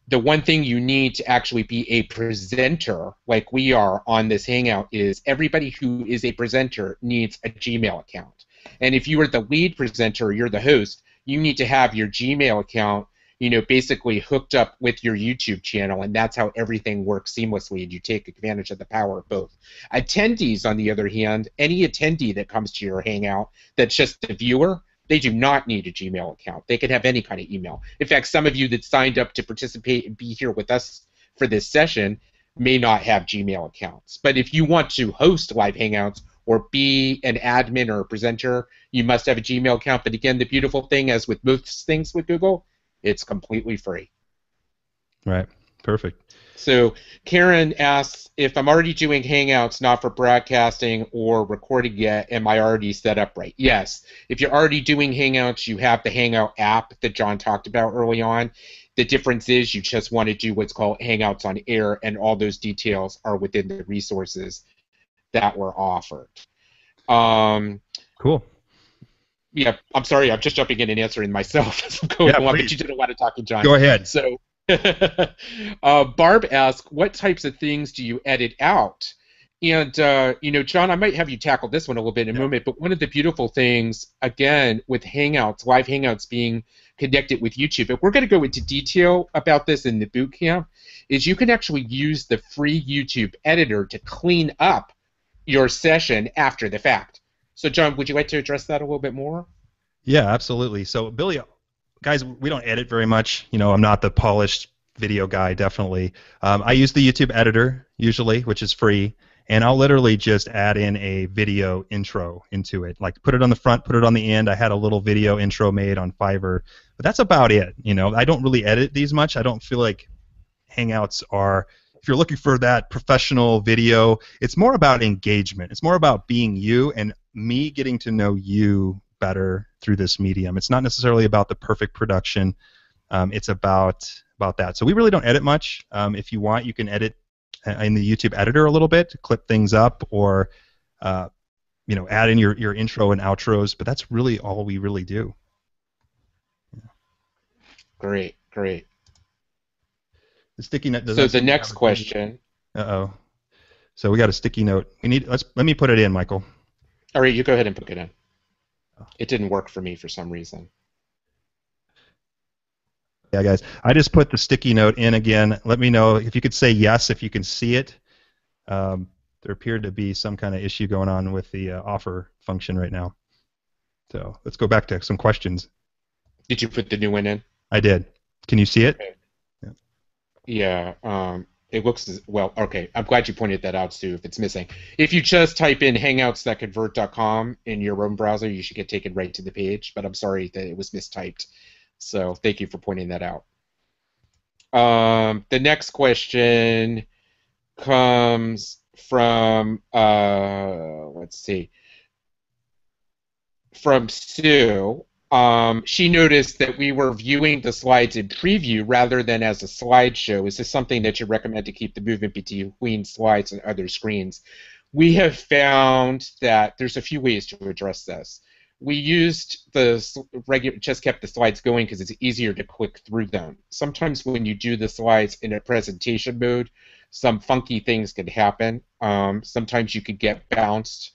The one thing you need to actually be a presenter, like we are on this Hangout, is everybody who is a presenter needs a Gmail account. And if you are the lead presenter, you're the host, you need to have your Gmail account basically hooked up with your YouTube channel, and that's how everything works seamlessly, and you take advantage of the power of both. Attendees, on the other hand, any attendee that comes to your Hangout that's just a viewer, they do not need a Gmail account. They can have any kind of email. In fact, some of you that signed up to participate and be here with us for this session may not have Gmail accounts. But if you want to host live Hangouts or be an admin or a presenter, you must have a Gmail account. But again, the beautiful thing, as with most things with Google, it's completely free. Right. Perfect. So Karen asks, if I'm already doing Hangouts not for broadcasting or recording yet, am I already set up right? Yes. If you're already doing Hangouts, you have the Hangout app that John talked about early on. The difference is you just want to do what's called Hangouts on Air, and all those details are within the resources that were offered. Cool. Yeah, I'm sorry, I'm just jumping in and answering myself as I'm going along, but you did a lot of talking, John. Go ahead. So, Barb asks, what types of things do you edit out? And, John, I might have you tackle this one a little bit in a moment, but one of the beautiful things, again, with Hangouts, live Hangouts being connected with YouTube, if we're going to go into detail about this in the boot camp, is you can actually use the free YouTube editor to clean up your session after the fact. So, John, would you like to address that a little bit more? Yeah, absolutely. So, Billy, guys, we don't edit very much. I'm not the polished video guy, definitely. I use the YouTube editor usually, which is free, and I'll literally just add in a video intro into it. Like put it on the front, put it on the end. I had a little video intro made on Fiverr, but that's about it. I don't really edit these much. I don't feel like Hangouts are, if you're looking for that professional video, it's more about engagement. It's more about being you and me getting to know you better through this medium. It's not necessarily about the perfect production. It's about that. So we really don't edit much. If you want, you can edit in the YouTube editor a little bit, clip things up, or add in your intro and outros. But that's really all we really do. Great, great. The sticky note. So the next question. Uh-oh. So we got a sticky note. Let me put it in, Michael. All right, you go ahead and put it in. It didn't work for me for some reason. Yeah, guys, I just put the sticky note in again. Let me know if you could say yes if you can see it. There appeared to be some kind of issue going on with the offer function right now. So let's go back to some questions. Did you put the new one in? I did. Can you see it? Okay. Yeah. It looks well. Okay, I'm glad you pointed that out, Sue. If it's missing, if you just type in Hangouts.convert.com in your own browser, you should get taken right to the page. But I'm sorry that it was mistyped. So thank you for pointing that out. The next question comes from let's see, from Sue. She noticed that we were viewing the slides in preview rather than as a slideshow. Is this something that you recommend to keep the movement between slides and other screens? We have found that there's a few ways to address this. We used just kept the slides going because it's easier to click through them. Sometimes when you do the slides in a presentation mode, some funky things can happen. Sometimes you could get bounced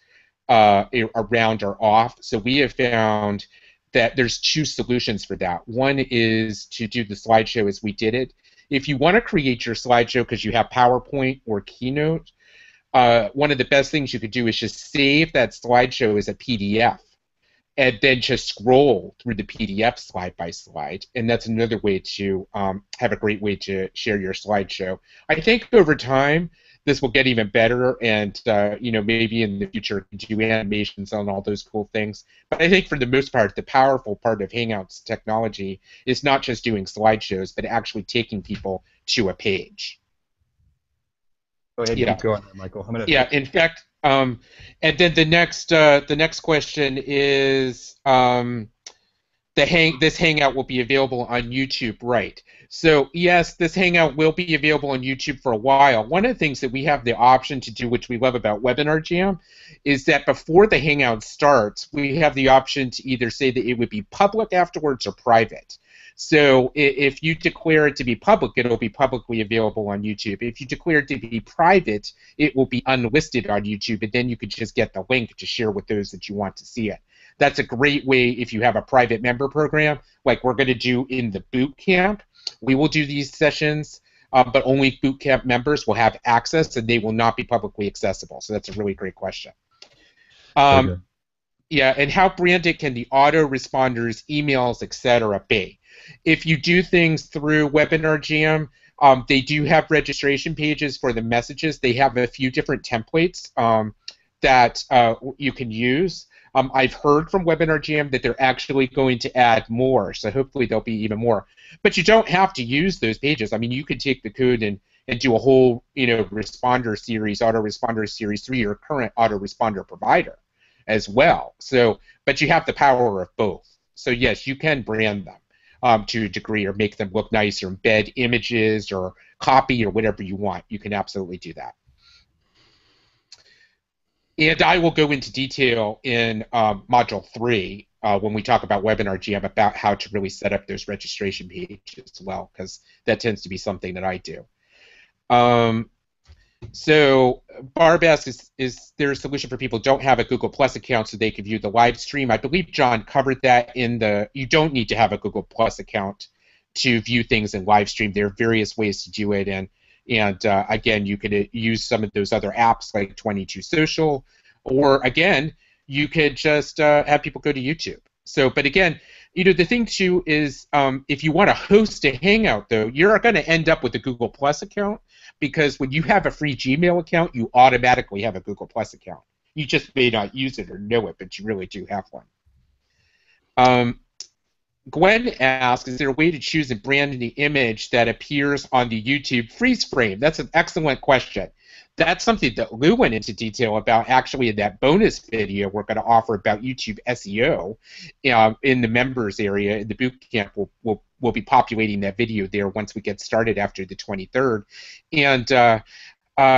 around or off. So we have found that there's two solutions for that. One is to do the slideshow as we did it. If you want to create your slideshow because you have PowerPoint or Keynote, one of the best things you could do is just save that slideshow as a PDF and then just scroll through the PDF slide by slide. And that's another way to have a great way to share your slideshow. I think over time, this will get even better, and maybe in the future do animations on all those cool things. But I think for the most part, the powerful part of Hangouts technology is not just doing slideshows, but actually taking people to a page. Go ahead and Yeah. keep going there, Michael. Yeah. In fact, and then the next question is. This Hangout will be available on YouTube, right? So yes, this Hangout will be available on YouTube for a while. One of the things that we have the option to do, which we love about Webinar Jam, is that before the Hangout starts, we have the option to either say that it would be public afterwards or private. So if you declare it to be public, it'll be publicly available on YouTube. If you declare it to be private, it will be unlisted on YouTube, and then you could just get the link to share with those that you want to see it. That's a great way if you have a private member program, like we're going to do in the boot camp. We will do these sessions, but only boot camp members will have access, and they will not be publicly accessible. So that's a really great question. Yeah, and how branded can the autoresponders, emails, etc. be? If you do things through Webinar Jam, they do have registration pages for the messages. They have a few different templates that you can use. I've heard from Webinar Jam that they're actually going to add more, so hopefully there'll be even more. But you don't have to use those pages. I mean, you could take the code and do a whole, responder series, autoresponder series through your current autoresponder provider as well. So, but you have the power of both. So yes, you can brand them to a degree, or make them look nice, or embed images, or copy, or whatever you want. You can absolutely do that. And I will go into detail in Module 3 when we talk about Webinar Jam about how to really set up those registration pages as well, because that tends to be something that I do. So Barb asks, is there a solution for people who don't have a Google Plus account so they can view the live stream? I believe John covered that in the, you don't need to have a Google Plus account to view things in live stream. There are various ways to do it, and again, you could use some of those other apps like 22 Social, or again, you could just have people go to YouTube. So, but again, the thing too is, if you want to host a Hangout, though, you're going to end up with a Google Plus account, because when you have a free Gmail account, you automatically have a Google Plus account. You just may not use it or know it, but you really do have one. Gwen asks, is there a way to choose and brand the image that appears on the YouTube freeze frame? That's an excellent question. That's something that Lou went into detail about actually in that bonus video we're going to offer about YouTube SEO in the members area. In the boot camp, we'll be populating that video there once we get started after the 23rd. And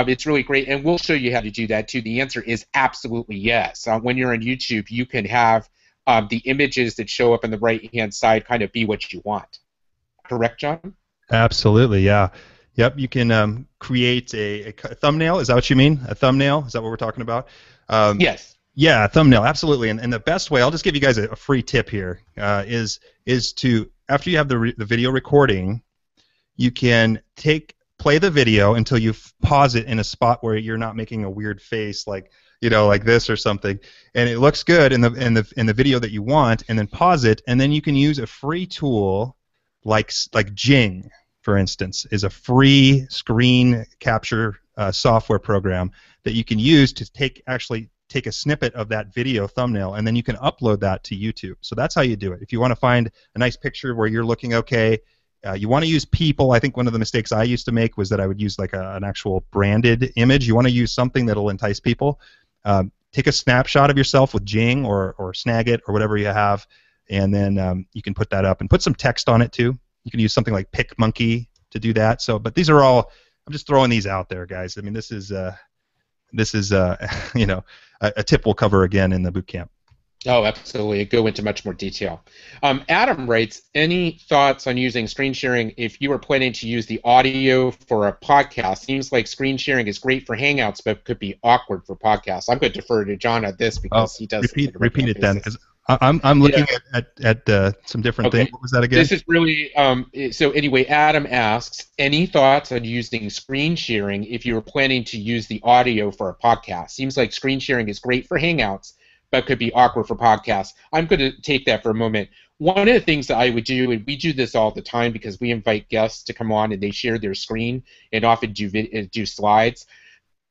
it's really great, and we'll show you how to do that too. The answer is absolutely yes. When you're on YouTube, you can have the images that show up on the right-hand side kind of be what you want. Correct, John? Absolutely, yeah. Yep, you can create a thumbnail. Is that what you mean? A thumbnail? Is that what we're talking about? Yes. Yeah, a thumbnail, absolutely. And the best way, I'll just give you guys a free tip here, is to, after you have the video recording, you can play the video until you pause it in a spot where you're not making a weird face like this or something, and it looks good in the video that you want, and then pause it, and then you can use a free tool like Jing, for instance, is a free screen capture software program that you can use to actually take a snippet of that video thumbnail, and then you can upload that to YouTube. So that's how you do it. If you want to find a nice picture where you're looking okay, you want to use people. I think one of the mistakes I used to make was that I would use like an actual branded image. You want to use something that'll entice people. Take a snapshot of yourself with Jing or Snagit or whatever you have, and then you can put that up and put some text on it too. You can use something like PicMonkey to do that. So, but these are all, I'm just throwing these out there, guys. I mean, this is a tip we'll cover again in the boot camp. Oh, absolutely. Go into much more detail. Adam writes, any thoughts on using screen sharing if you are planning to use the audio for a podcast? Seems like screen sharing is great for Hangouts, but could be awkward for podcasts. I'm going to defer to John on this because he does. Repeat it then, because I'm looking at some different things. What was that again? This is really so. Anyway, Adam asks, any thoughts on using screen sharing if you were planning to use the audio for a podcast? Seems like screen sharing is great for Hangouts, but could be awkward for podcasts. I'm going to take that for a moment. One of the things that I would do, and we do this all the time because we invite guests to come on and they share their screen and often do slides.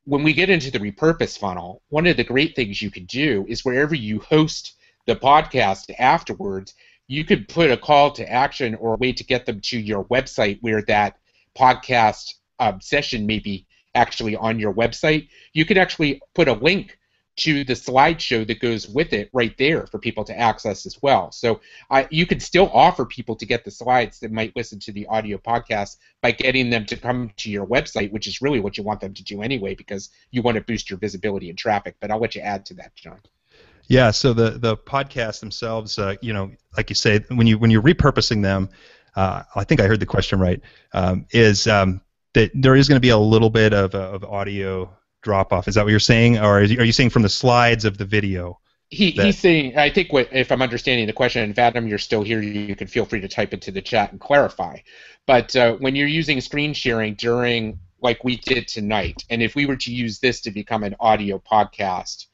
when we get into the repurpose funnel, one of the great things you could do is wherever you host the podcast afterwards, you could put a call to action or a way to get them to your website where that podcast session may be actually on your website. You could actually put a link to the slideshow that goes with it right there for people to access as well. So you could still offer people to get the slides that might listen to the audio podcast by getting them to come to your website, which is really what you want them to do anyway, because you want to boost your visibility and traffic. But I'll let you add to that, John. Yeah, so the podcasts themselves, like you say, when you're repurposing them, I think I heard the question right, is that there is going to be a little bit of audio drop off. Is that what you're saying, or are you saying from the slides of the video? He's saying, I think if I'm understanding the question, and Vadim, you're still here, you can feel free to type into the chat and clarify. But when you're using screen sharing during, like we did tonight, and if we were to use this to become an audio podcast,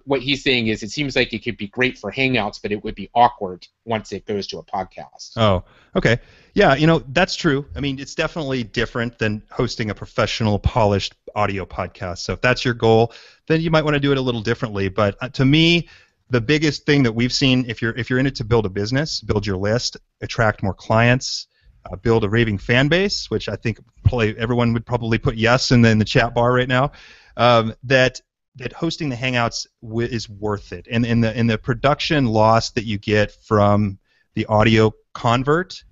what he's saying is it seems like it could be great for Hangouts, but it would be awkward once it goes to a podcast. Oh, okay. Yeah, that's true. I mean, it's definitely different than hosting a professional, polished audio podcast. So if that's your goal, then you might want to do it a little differently. But to me, the biggest thing that we've seen, if you're in it to build a business, build your list, attract more clients, build a raving fan base, which I think probably everyone would probably put yes in the chat bar right now, that hosting the Hangouts is worth it, and in the production loss that you get from the audio convert,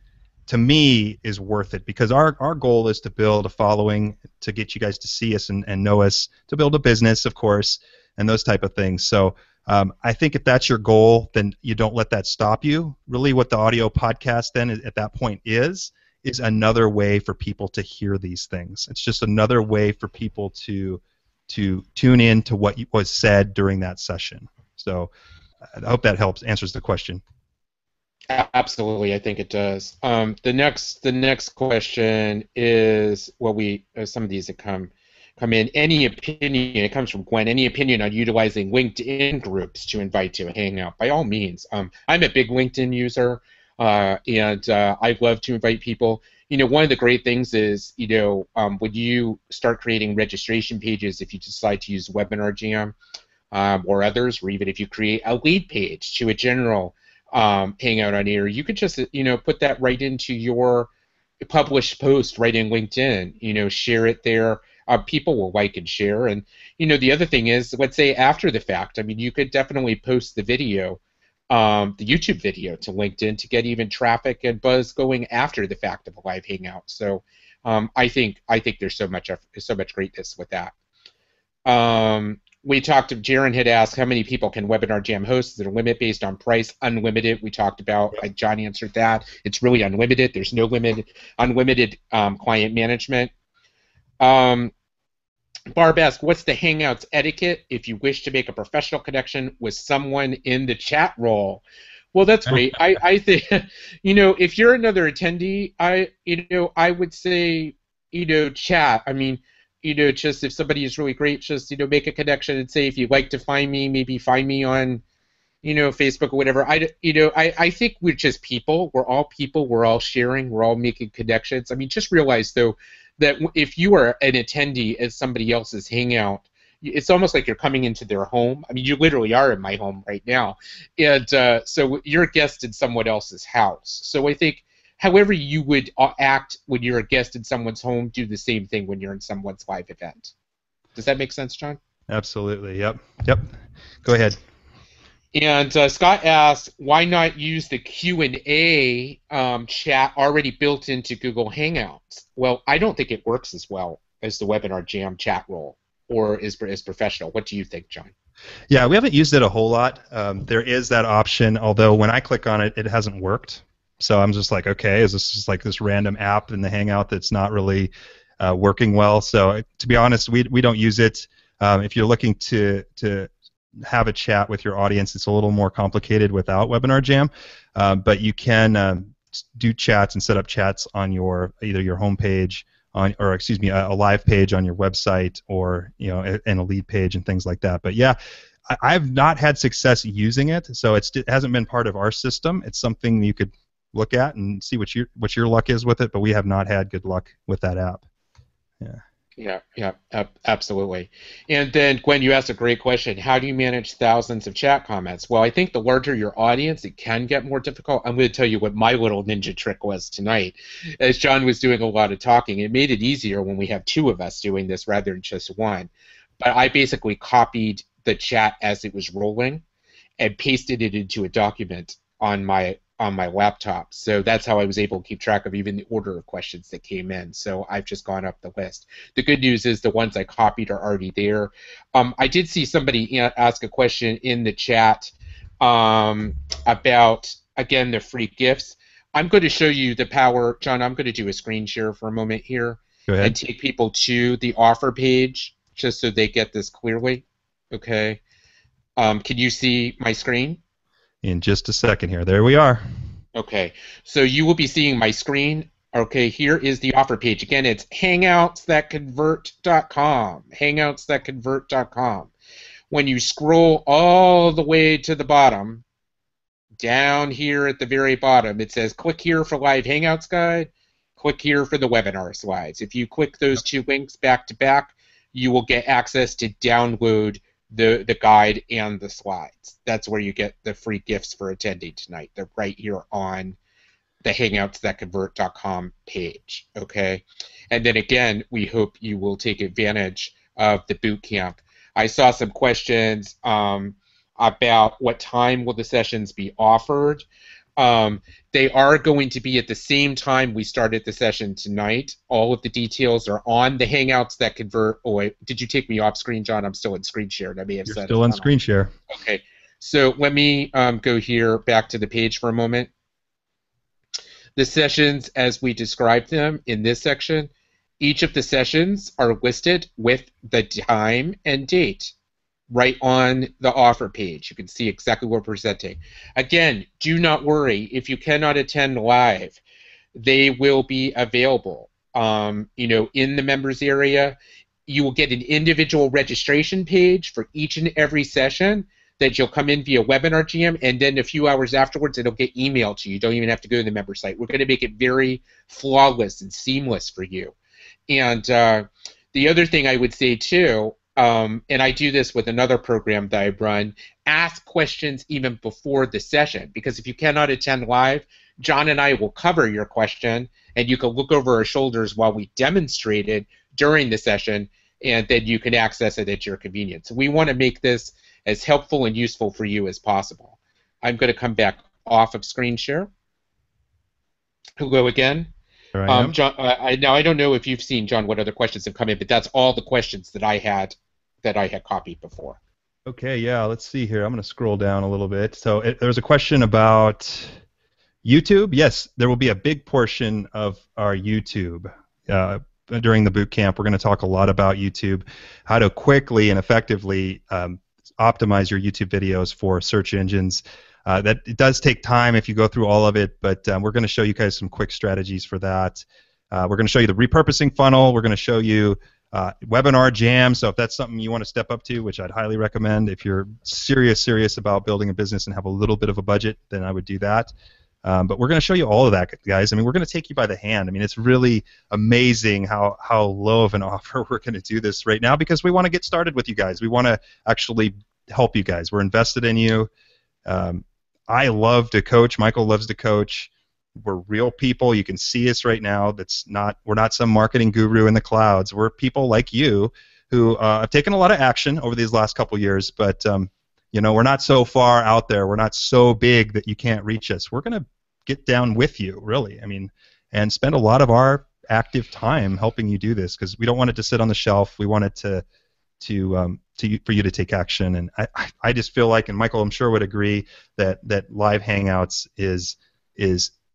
to me, is worth it, because our goal is to build a following, to get you guys to see us and know us, to build a business, of course, and those type of things. So I think if that's your goal, then you don't let that stop you. Really, what the audio podcast then at that point is another way for people to hear these things. It's just another way for people to tune in to what was said during that session. So I hope that answers the question. Absolutely, I think it does. The next question is, some of these that come in. Any opinion? It comes from Gwen. Any opinion on utilizing LinkedIn groups to invite to a Hangout? By all means. I'm a big LinkedIn user, and I love to invite people. One of the great things is, when you start creating registration pages, if you decide to use Webinar Jam or others, or even if you create a lead page to a general Hangout on air, you could just put that right into your published post right in LinkedIn. Share it there. People will like and share. And the other thing is, let's say after the fact, I mean, you could definitely post the video, the YouTube video, to LinkedIn to get even traffic and buzz going after the fact of a live Hangout. So I think there's so much greatness with that. We talked. Jaron had asked how many people can Webinar Jam host. Is there a limit based on price? Unlimited. We talked about. Like John answered that. It's really unlimited. There's no limit. Unlimited client management. Barb asked, what's the Hangouts etiquette if you wish to make a professional connection with someone in the chat role? Well, that's great. I think, if you're another attendee, I would say, chat. I mean, just if somebody is really great, just, make a connection and say, if you'd like to find me, maybe find me on, Facebook or whatever. I think we're just people. We're all people. We're all sharing. We're all making connections. I mean, just realize, though, that if you are an attendee at somebody else's Hangout, it's almost like you're coming into their home. I mean, you literally are in my home right now. And so you're a guest in someone else's house. So I think however you would act when you're a guest in someone's home, do the same thing when you're in someone's live event. Does that make sense, John? Absolutely. Yep. Go ahead. And Scott asked, why not use the Q&A chat already built into Google Hangouts? Well, I don't think it works as well as the Webinar Jam chat role or is professional. What do you think, John? Yeah, we haven't used it a whole lot. There is that option, although when I click on it, it hasn't worked. So I'm just like, okay, is this just like this random app in the Hangout that's not really working well? So to be honest, we don't use it. If you're looking to have a chat with your audience, it's a little more complicated without Webinar Jam, but you can do chats and set up chats on either your homepage a live page on your website, or and a lead page and things like that. But yeah, I've not had success using it, so it hasn't been part of our system. It's something you could look at and see what your luck is with it, but we have not had good luck with that app. Yeah. Yeah, yeah, absolutely. And then, Gwen, you asked a great question. How do you manage thousands of chat comments? Well, I think the larger your audience, it can get more difficult. I'm going to tell you what my little ninja trick was tonight. As John was doing a lot of talking, it made it easier when we have two of us doing this rather than just one. But I basically copied the chat as it was rolling and pasted it into a document on my laptop. So that's how I was able to keep track of even the order of questions that came in. So I've just gone up the list. The good news is the ones I copied are already there. I did see somebody ask a question in the chat about, again, the free gifts. I'm going to show you the power. John, I'm going to do a screen share for a moment here Go and ahead. take people to the offer page just so they get this clearly. Okay. Can you see my screen? In just a second here. There we are. Okay, so you will be seeing my screen. Okay, here is the offer page. Again, it's hangoutsthatconvert.com. Hangoutsthatconvert.com. When you scroll all the way to the bottom, down here at the very bottom, it says click here for live Hangouts guide, click here for the webinar slides. If you click those two links back to back, you will get access to download the guide and the slides. That's where you get the free gifts for attending tonight. They're right here on the hangoutsthatconvert.com page. Okay. And then again, we hope you will take advantage of the boot camp. I saw some questions about what time will the sessions be offered. They are going to be at the same time we started the session tonight. All of the details are on the Hangouts that convert. Oh, wait, did you take me off screen, John? I'm still in screen share. I may have You're said it. still on screen share. Okay. So let me go here back to the page for a moment. The sessions as we described them in this section, each of the sessions are listed with the time and date right on the offer page. You can see exactly what we're presenting. Again, do not worry if you cannot attend live. They will be available. In the members area, you will get an individual registration page for each and every session that you'll come in via webinar GM, and then a few hours afterwards it'll get emailed to you. You don't even have to go to the member site. We're going to make it very flawless and seamless for you. And the other thing I would say too, and I do this with another program that I run, ask questions even before the session, because if you cannot attend live, John and I will cover your question, and you can look over our shoulders while we demonstrate it during the session, and then you can access it at your convenience. So we want to make this as helpful and useful for you as possible. I'm going to come back off of screen share. Hello again. There I am. John, now I don't know if you've seen, John, what other questions have come in, but that's all the questions that I had copied before. Okay, yeah, let's see here. I'm going to scroll down a little bit. So there's a question about YouTube. Yes, there will be a big portion of our YouTube during the boot camp. We're going to talk a lot about YouTube, how to quickly and effectively optimize your YouTube videos for search engines. That it does take time if you go through all of it, but we're going to show you guys some quick strategies for that. We're going to show you the repurposing funnel. We're going to show you webinar jam. So if that's something you want to step up to, which I'd highly recommend, if you're serious about building a business and have a little bit of a budget, then I would do that. But we're going to show you all of that, guys. I mean, we're going to take you by the hand. I mean, it's really amazing how low of an offer we're going to do this right now, because we want to get started with you guys. We want to actually help you guys. We're invested in you. I love to coach. Michael loves to coach. We're real people. You can see us right now. We're not some marketing guru in the clouds. We're people like you who have taken a lot of action over these last couple years, but we're not so far out there. We're not so big that you can't reach us. We're going to get down with you, really. I mean, and spend a lot of our active time helping you do this, because we don't want it to sit on the shelf. We want it for you to take action. And I just feel like, and Michael, I'm sure would agree, that live Hangouts is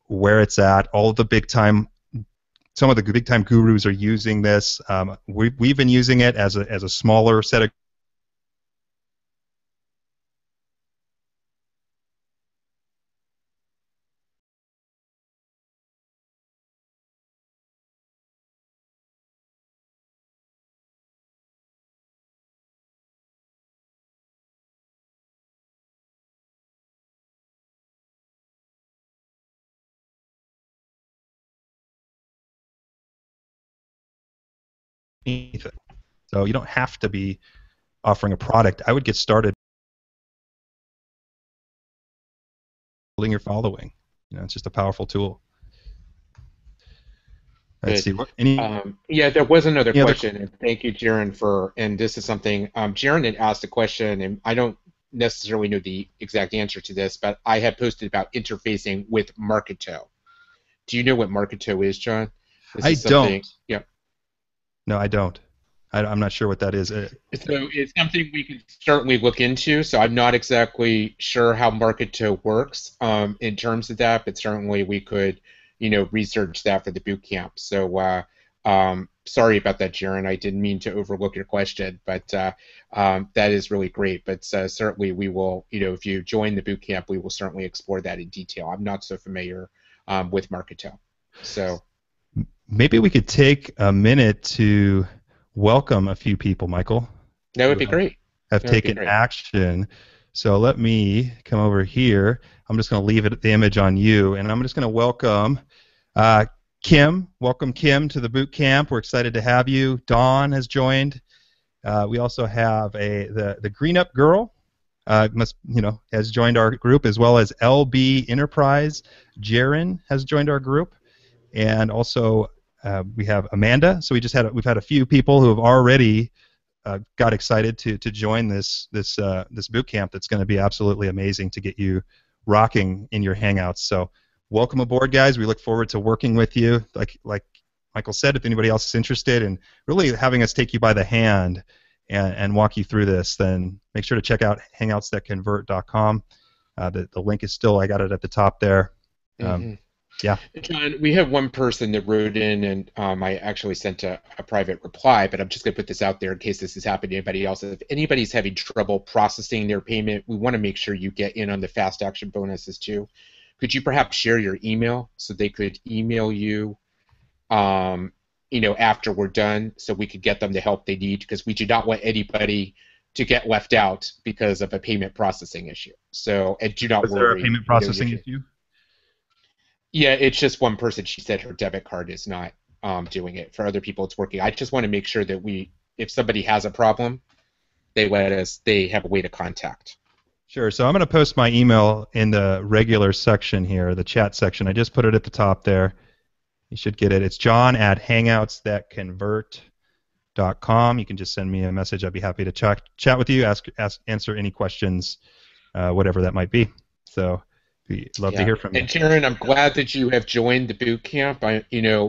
where it's at. All of the some of the big time gurus are using this. We've been using it as a smaller set of anything. So you don't have to be offering a product. I would get started building your following. It's just a powerful tool. Let's Good. see. Any Yeah, there was another other? question, and thank you, Jaron, and this is something, Jaron had asked a question, and I don't necessarily know the exact answer to this, but I had posted about interfacing with Marketo. Do you know what Marketo is, John? This I is something, don't. yeah. No, I don't. I'm not sure what that is. So it's something we can certainly look into. So I'm not exactly sure how Marketo works in terms of that, but certainly we could, research that for the boot camp. So sorry about that, Jaron. I didn't mean to overlook your question, but that is really great. But certainly we will, if you join the boot camp, we will certainly explore that in detail. I'm not so familiar with Marketo. So Maybe we could take a minute to welcome a few people, Michael, that would who be great. have That would be taken great. action. So let me come over here. I'm just going to leave the image on you, and I'm just going to welcome uh, Kim. Welcome, Kim, to the boot camp. We're excited to have you. Dawn has joined. We also have the Green Up Girl. Has joined our group, as well as LB Enterprise. Jaren has joined our group, and also we have Amanda. So we've had a few people who have already got excited to join this boot camp. That's going to be absolutely amazing to get you rocking in your Hangouts. So welcome aboard, guys. We look forward to working with you. Like Michael said, if anybody else is interested in really having us take you by the hand and walk you through this, then make sure to check out hangoutsthatconvert.com. The link is still, I got it at the top there. Mm-hmm. Yeah. John, we have one person that wrote in, and I actually sent a private reply, but I'm just going to put this out there in case this has happened to anybody else. If anybody's having trouble processing their payment, we want to make sure you get in on the fast action bonuses too. Could you perhaps share your email so they could email you, after we're done, so we could get them the help they need? Because we do not want anybody to get left out because of a payment processing issue. So, and do not Was there a worry. payment processing issue? Yeah, it's just one person. She said her debit card is not doing it. For other people, it's working. I just want to make sure that if somebody has a problem, they have a way to contact. Sure. So I'm going to post my email in the regular section here, the chat section. I just put it at the top there. You should get it. It's john@hangouts.thatconvert.com. You can just send me a message. I'd be happy to chat with you, answer any questions, whatever that might be. So we'd love to hear from you. And Karen, I'm glad that you have joined the boot camp.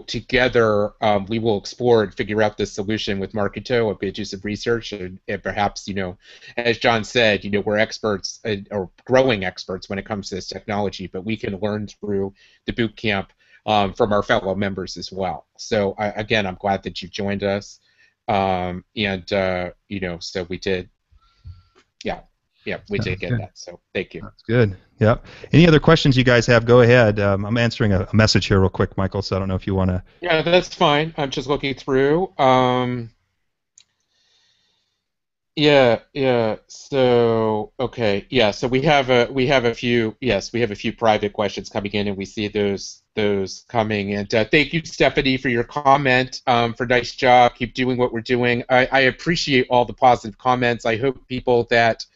Together we will explore and figure out this solution with Marketo. I'm going to do some research, and perhaps, as John said, we're experts or growing experts when it comes to this technology, but we can learn through the boot camp from our fellow members as well. So again, I'm glad that you joined us, so we did. Yeah, we did get that. So thank you. That's good. Yep. Any other questions you guys have? Go ahead. I'm answering a message here real quick, Michael. So I don't know if you want to. Yeah, that's fine. I'm just looking through. Yeah. So okay. Yeah. So we have a few. Yes, we have a few private questions coming in, and we see those coming. And thank you, Stephanie, for your comment. For nice job. Keep doing what we're doing. I appreciate all the positive comments. I hope people that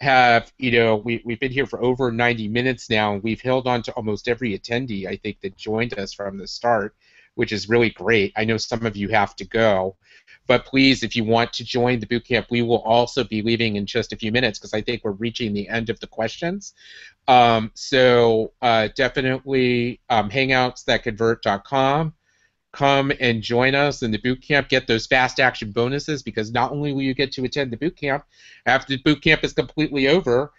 have, we've been here for over 90 minutes now, and we've held on to almost every attendee, I think, that joined us from the start, which is really great. I know some of you have to go, but please, if you want to join the bootcamp, we will also be leaving in just a few minutes because I think we're reaching the end of the questions. So definitely hangouts.thatconvert.com. Come and join us in the boot camp. Get those fast action bonuses, because not only will you get to attend the boot camp, after the boot camp is completely over,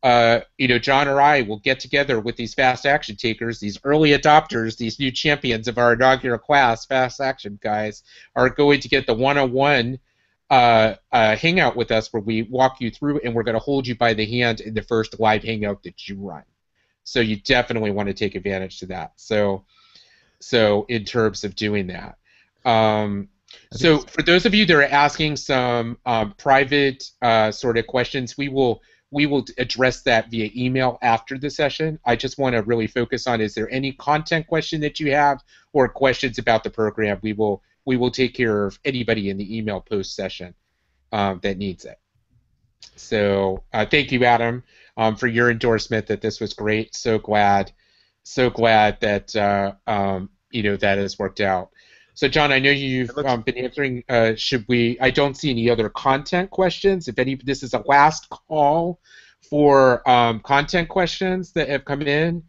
John or I will get together with these fast action takers, these early adopters, these new champions of our inaugural class, fast action guys, are going to get the one-on-one hangout with us where we walk you through, and we're going to hold you by the hand in the first live hangout that you run. So you definitely want to take advantage of that. So in terms of doing that. So for those of you that are asking some private sort of questions, we will address that via email after the session. I just want to really focus on, is there any content question that you have or questions about the program? We will we will take care of anybody in the email post session that needs it. So thank you, Adam, for your endorsement that this was great. So glad that that has worked out. So, John, I know you've been answering. I don't see any other content questions. If this is a last call for content questions that have come in.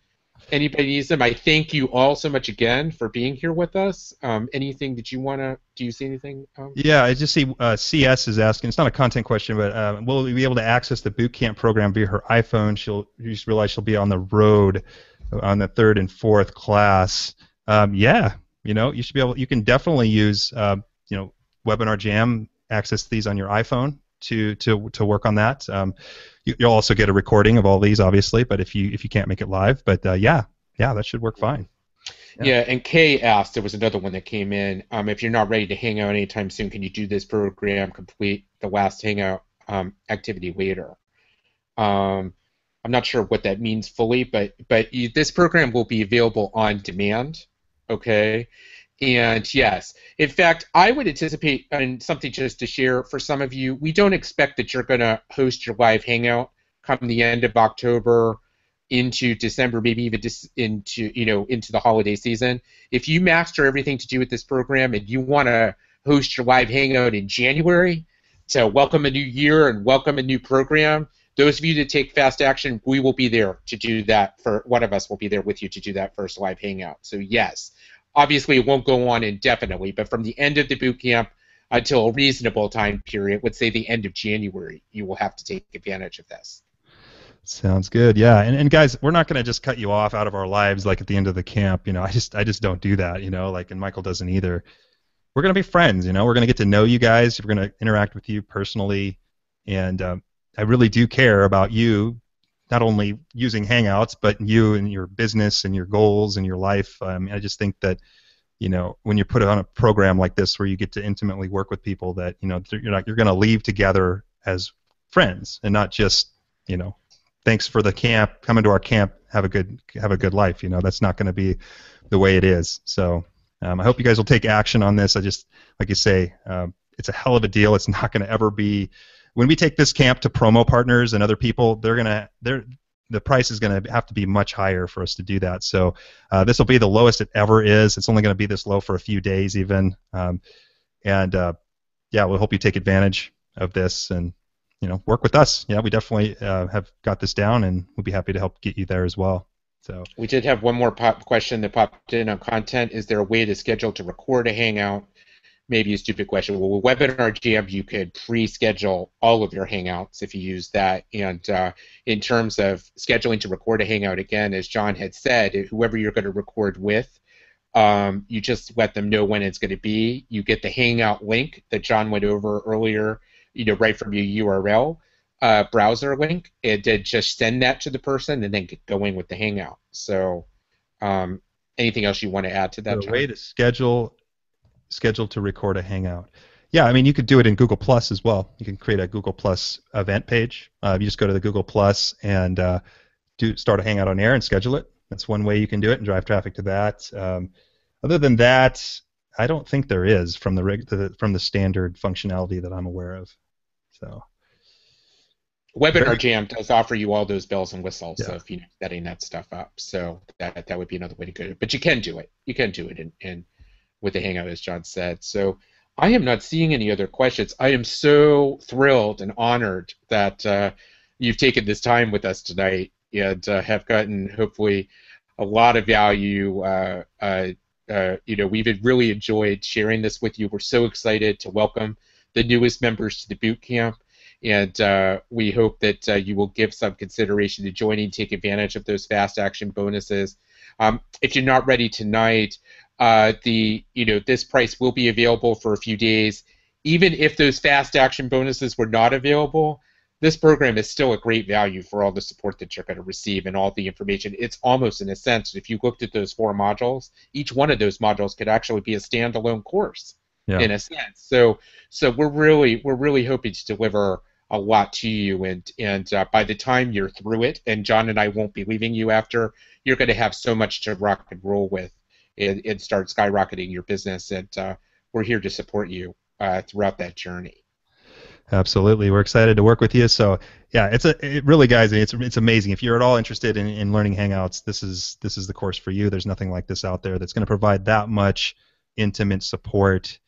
Anybody needs them. I thank you all so much again for being here with us. Anything that you want to? Do you see anything? Yeah, I just see CS is asking. It's not a content question, but will we be able to access the boot camp program via her iPhone? You just realize she'll be on the road on the 3rd and 4th class. Yeah, you should be able. You can definitely use Webinar Jam. Access these on your iPhone to work on that. You'll also get a recording of all these, obviously, but if you can't make it live, but yeah, that should work fine. Yeah, and Kay asked, there was another one that came in, if you're not ready to hang out anytime soon, can you do this program, complete the last hangout activity later? I'm not sure what that means fully, but this program will be available on demand, okay? And yes, in fact, I would anticipate, and something just to share for some of you, we don't expect that you're going to host your live hangout come the end of October into December, maybe even into the holiday season. If you master everything to do with this program and you want to host your live hangout in January to welcome a new year and welcome a new program, those of you that take fast action, we will be there to do that. One of us will be there with you to do that first live hangout. So yes. Obviously, it won't go on indefinitely, but from the end of the boot camp until a reasonable time period, let's say the end of January, you will have to take advantage of this. Sounds good. Yeah, and guys, we're not going to just cut you off out of our lives like at the end of the camp. I just don't do that. And Michael doesn't either. We're going to be friends. We're going to get to know you guys. We're going to interact with you personally, and I really do care about you. Not only using Hangouts, but you and your business and your goals and your life. I just think that, when you put on a program like this where you get to intimately work with people, that you're going to leave together as friends and not just, thanks for the camp, come into our camp, have a good life. That's not going to be the way it is. So I hope you guys will take action on this. I just, like you say, it's a hell of a deal. It's not going to ever be. When we take this camp to promo partners and other people, the price is going to have to be much higher for us to do that. So this will be the lowest it ever is. It's only going to be this low for a few days even. Yeah, we hope you take advantage of this and work with us. Yeah, we definitely have got this down, and we'll be happy to help get you there as well. So we did have one more question that popped in on content. Is there a way to schedule to record a Hangout? Maybe a stupid question. Well, with Webinar Jam, you could pre-schedule all of your Hangouts if you use that. And in terms of scheduling to record a Hangout, again, as John had said, whoever you're going to record with, you just let them know when it's going to be. You get the Hangout link that John went over earlier, right from your URL browser link, and then just send that to the person and then get going with the Hangout. So anything else you want to add to that, John? A way to schedule to record a Hangout. Yeah, I mean, you could do it in Google Plus as well. You can create a Google Plus event page. You just go to the Google Plus and start a Hangout on air and schedule it. That's one way you can do it and drive traffic to that. Other than that, I don't think there is from the standard functionality that I'm aware of. So Webinar Jam does offer you all those bells and whistles of setting that stuff up. So that would be another way to go. But you can do it. You can do it in with the Hangout, as John said. So I am not seeing any other questions. I am so thrilled and honored that you've taken this time with us tonight and have gotten, hopefully, a lot of value. We've really enjoyed sharing this with you. We're so excited to welcome the newest members to the boot camp, and we hope that you will give some consideration to joining, take advantage of those fast action bonuses. If you're not ready tonight, this price will be available for a few days. Even if those fast action bonuses were not available, this program is still a great value for all the support that you're going to receive and all the information. It's almost, in a sense, if you looked at those 4 modules, each one of those modules could actually be a standalone course, in a sense. So we're really hoping to deliver a lot to you, and by the time you're through it, and John and I won't be leaving you after, you're going to have so much to rock and roll with and start skyrocketing your business. And we're here to support you throughout that journey. Absolutely, we're excited to work with you. So yeah, it really, guys, it's amazing. If you're at all interested in learning Hangouts, this is the course for you. There's nothing like this out there that's going to provide that much intimate support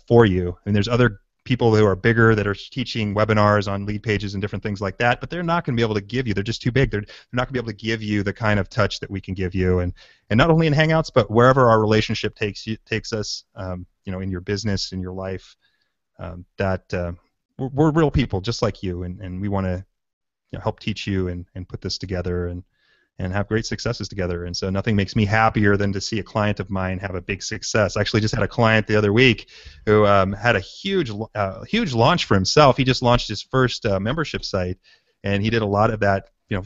for you. And there's other people who are bigger that are teaching webinars on lead pages and different things like that, but they're not going to be able to give you. They're just too big. They're not going to be able to give you the kind of touch that we can give you, and not only in Hangouts, but wherever our relationship takes us. In your business, in your life, we're real people just like you, and we want to help teach you and put this together and have great successes together. And so nothing makes me happier than to see a client of mine have a big success. I actually just had a client the other week who had a huge launch for himself. He just launched his first membership site, and he did a lot of that, in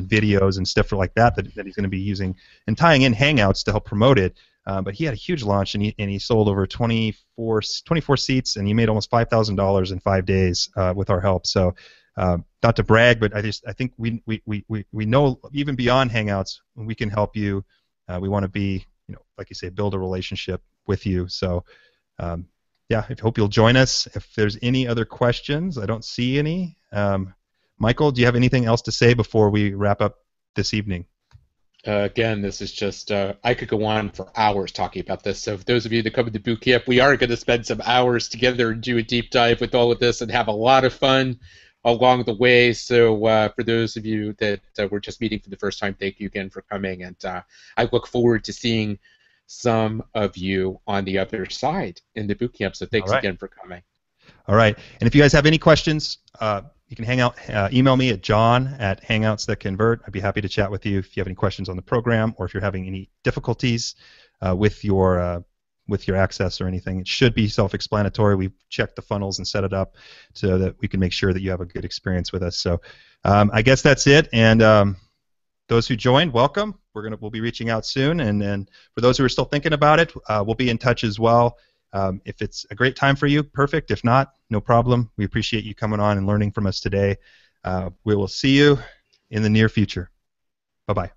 videos and stuff like that he's going to be using and tying in Hangouts to help promote it. But he had a huge launch, and he sold over 24 seats, and he made almost $5,000 in 5 days with our help. So, not to brag, but I think we know even beyond Hangouts we can help you. We want to be, like you say, build a relationship with you. So, yeah, I hope you'll join us. If there's any other questions, I don't see any. Michael, do you have anything else to say before we wrap up this evening? Again, this is just, I could go on for hours talking about this. So for those of you that come to the boot camp, we are going to spend some hours together and do a deep dive with all of this and have a lot of fun along the way. So for those of you that we're just meeting for the first time, thank you again for coming. And I look forward to seeing some of you on the other side in the boot camp. So thanks again for coming. All right. And if you guys have any questions, you can email me at john@hangouts.convert. I'd be happy to chat with you if you have any questions on the program, or if you're having any difficulties with your access or anything. It should be self-explanatory. We've checked the funnels and set it up so that we can make sure that you have a good experience with us. So I guess that's it. And those who joined, welcome. We'll be reaching out soon. And for those who are still thinking about it, we'll be in touch as well. If it's a great time for you, perfect. If not, no problem. We appreciate you coming on and learning from us today. We will see you in the near future. Bye-bye.